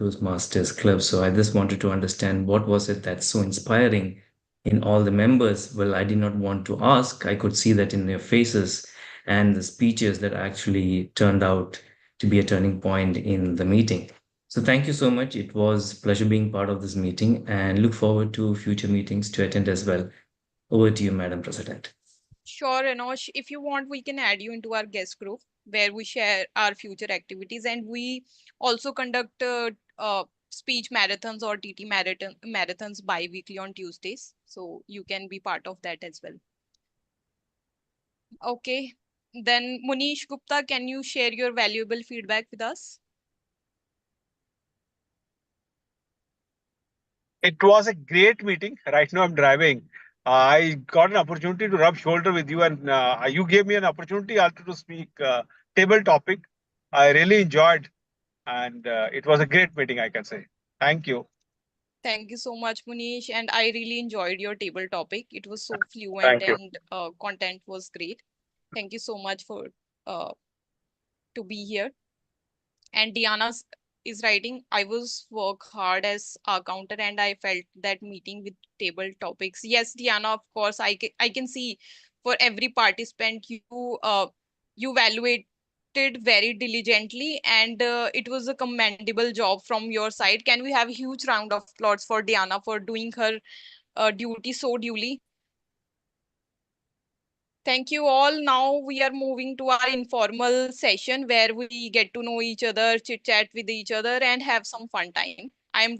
Toastmasters Club. So I just wanted to understand what was it that's so inspiring in all the members. Well, I did not want to ask. I could see that in their faces and the speeches that actually turned out to be a turning point in the meeting. So thank you so much. It was pleasure being part of this meeting and look forward to future meetings to attend as well. Over to you, Madam President. Sure, Enosh. If you want, we can add you into our guest group where we share our future activities, and we also conduct speech marathons or TT marathons bi-weekly on Tuesdays. So you can be part of that as well. Okay. Then Munish Gupta, can you share your valuable feedback with us? It was a great meeting. Right now I'm driving. I got an opportunity to rub shoulder with you, and you gave me an opportunity also to speak table topic. I really enjoyed, and it was a great meeting, I can say. Thank you. Thank you so much, Munish. And I really enjoyed your table topic. It was so fluent Thank you. and content was great. Thank you so much for to be here. And is writing, I was work hard as a counter and I felt that meeting with table topics. Yes, Diana, of course, I can see for every participant you evaluated very diligently, and it was a commendable job from your side. Can we have a huge round of applause for Diana for doing her duty so duly? Thank you all. Now we are moving to our informal session where we get to know each other, chit chat with each other, and have some fun time. I am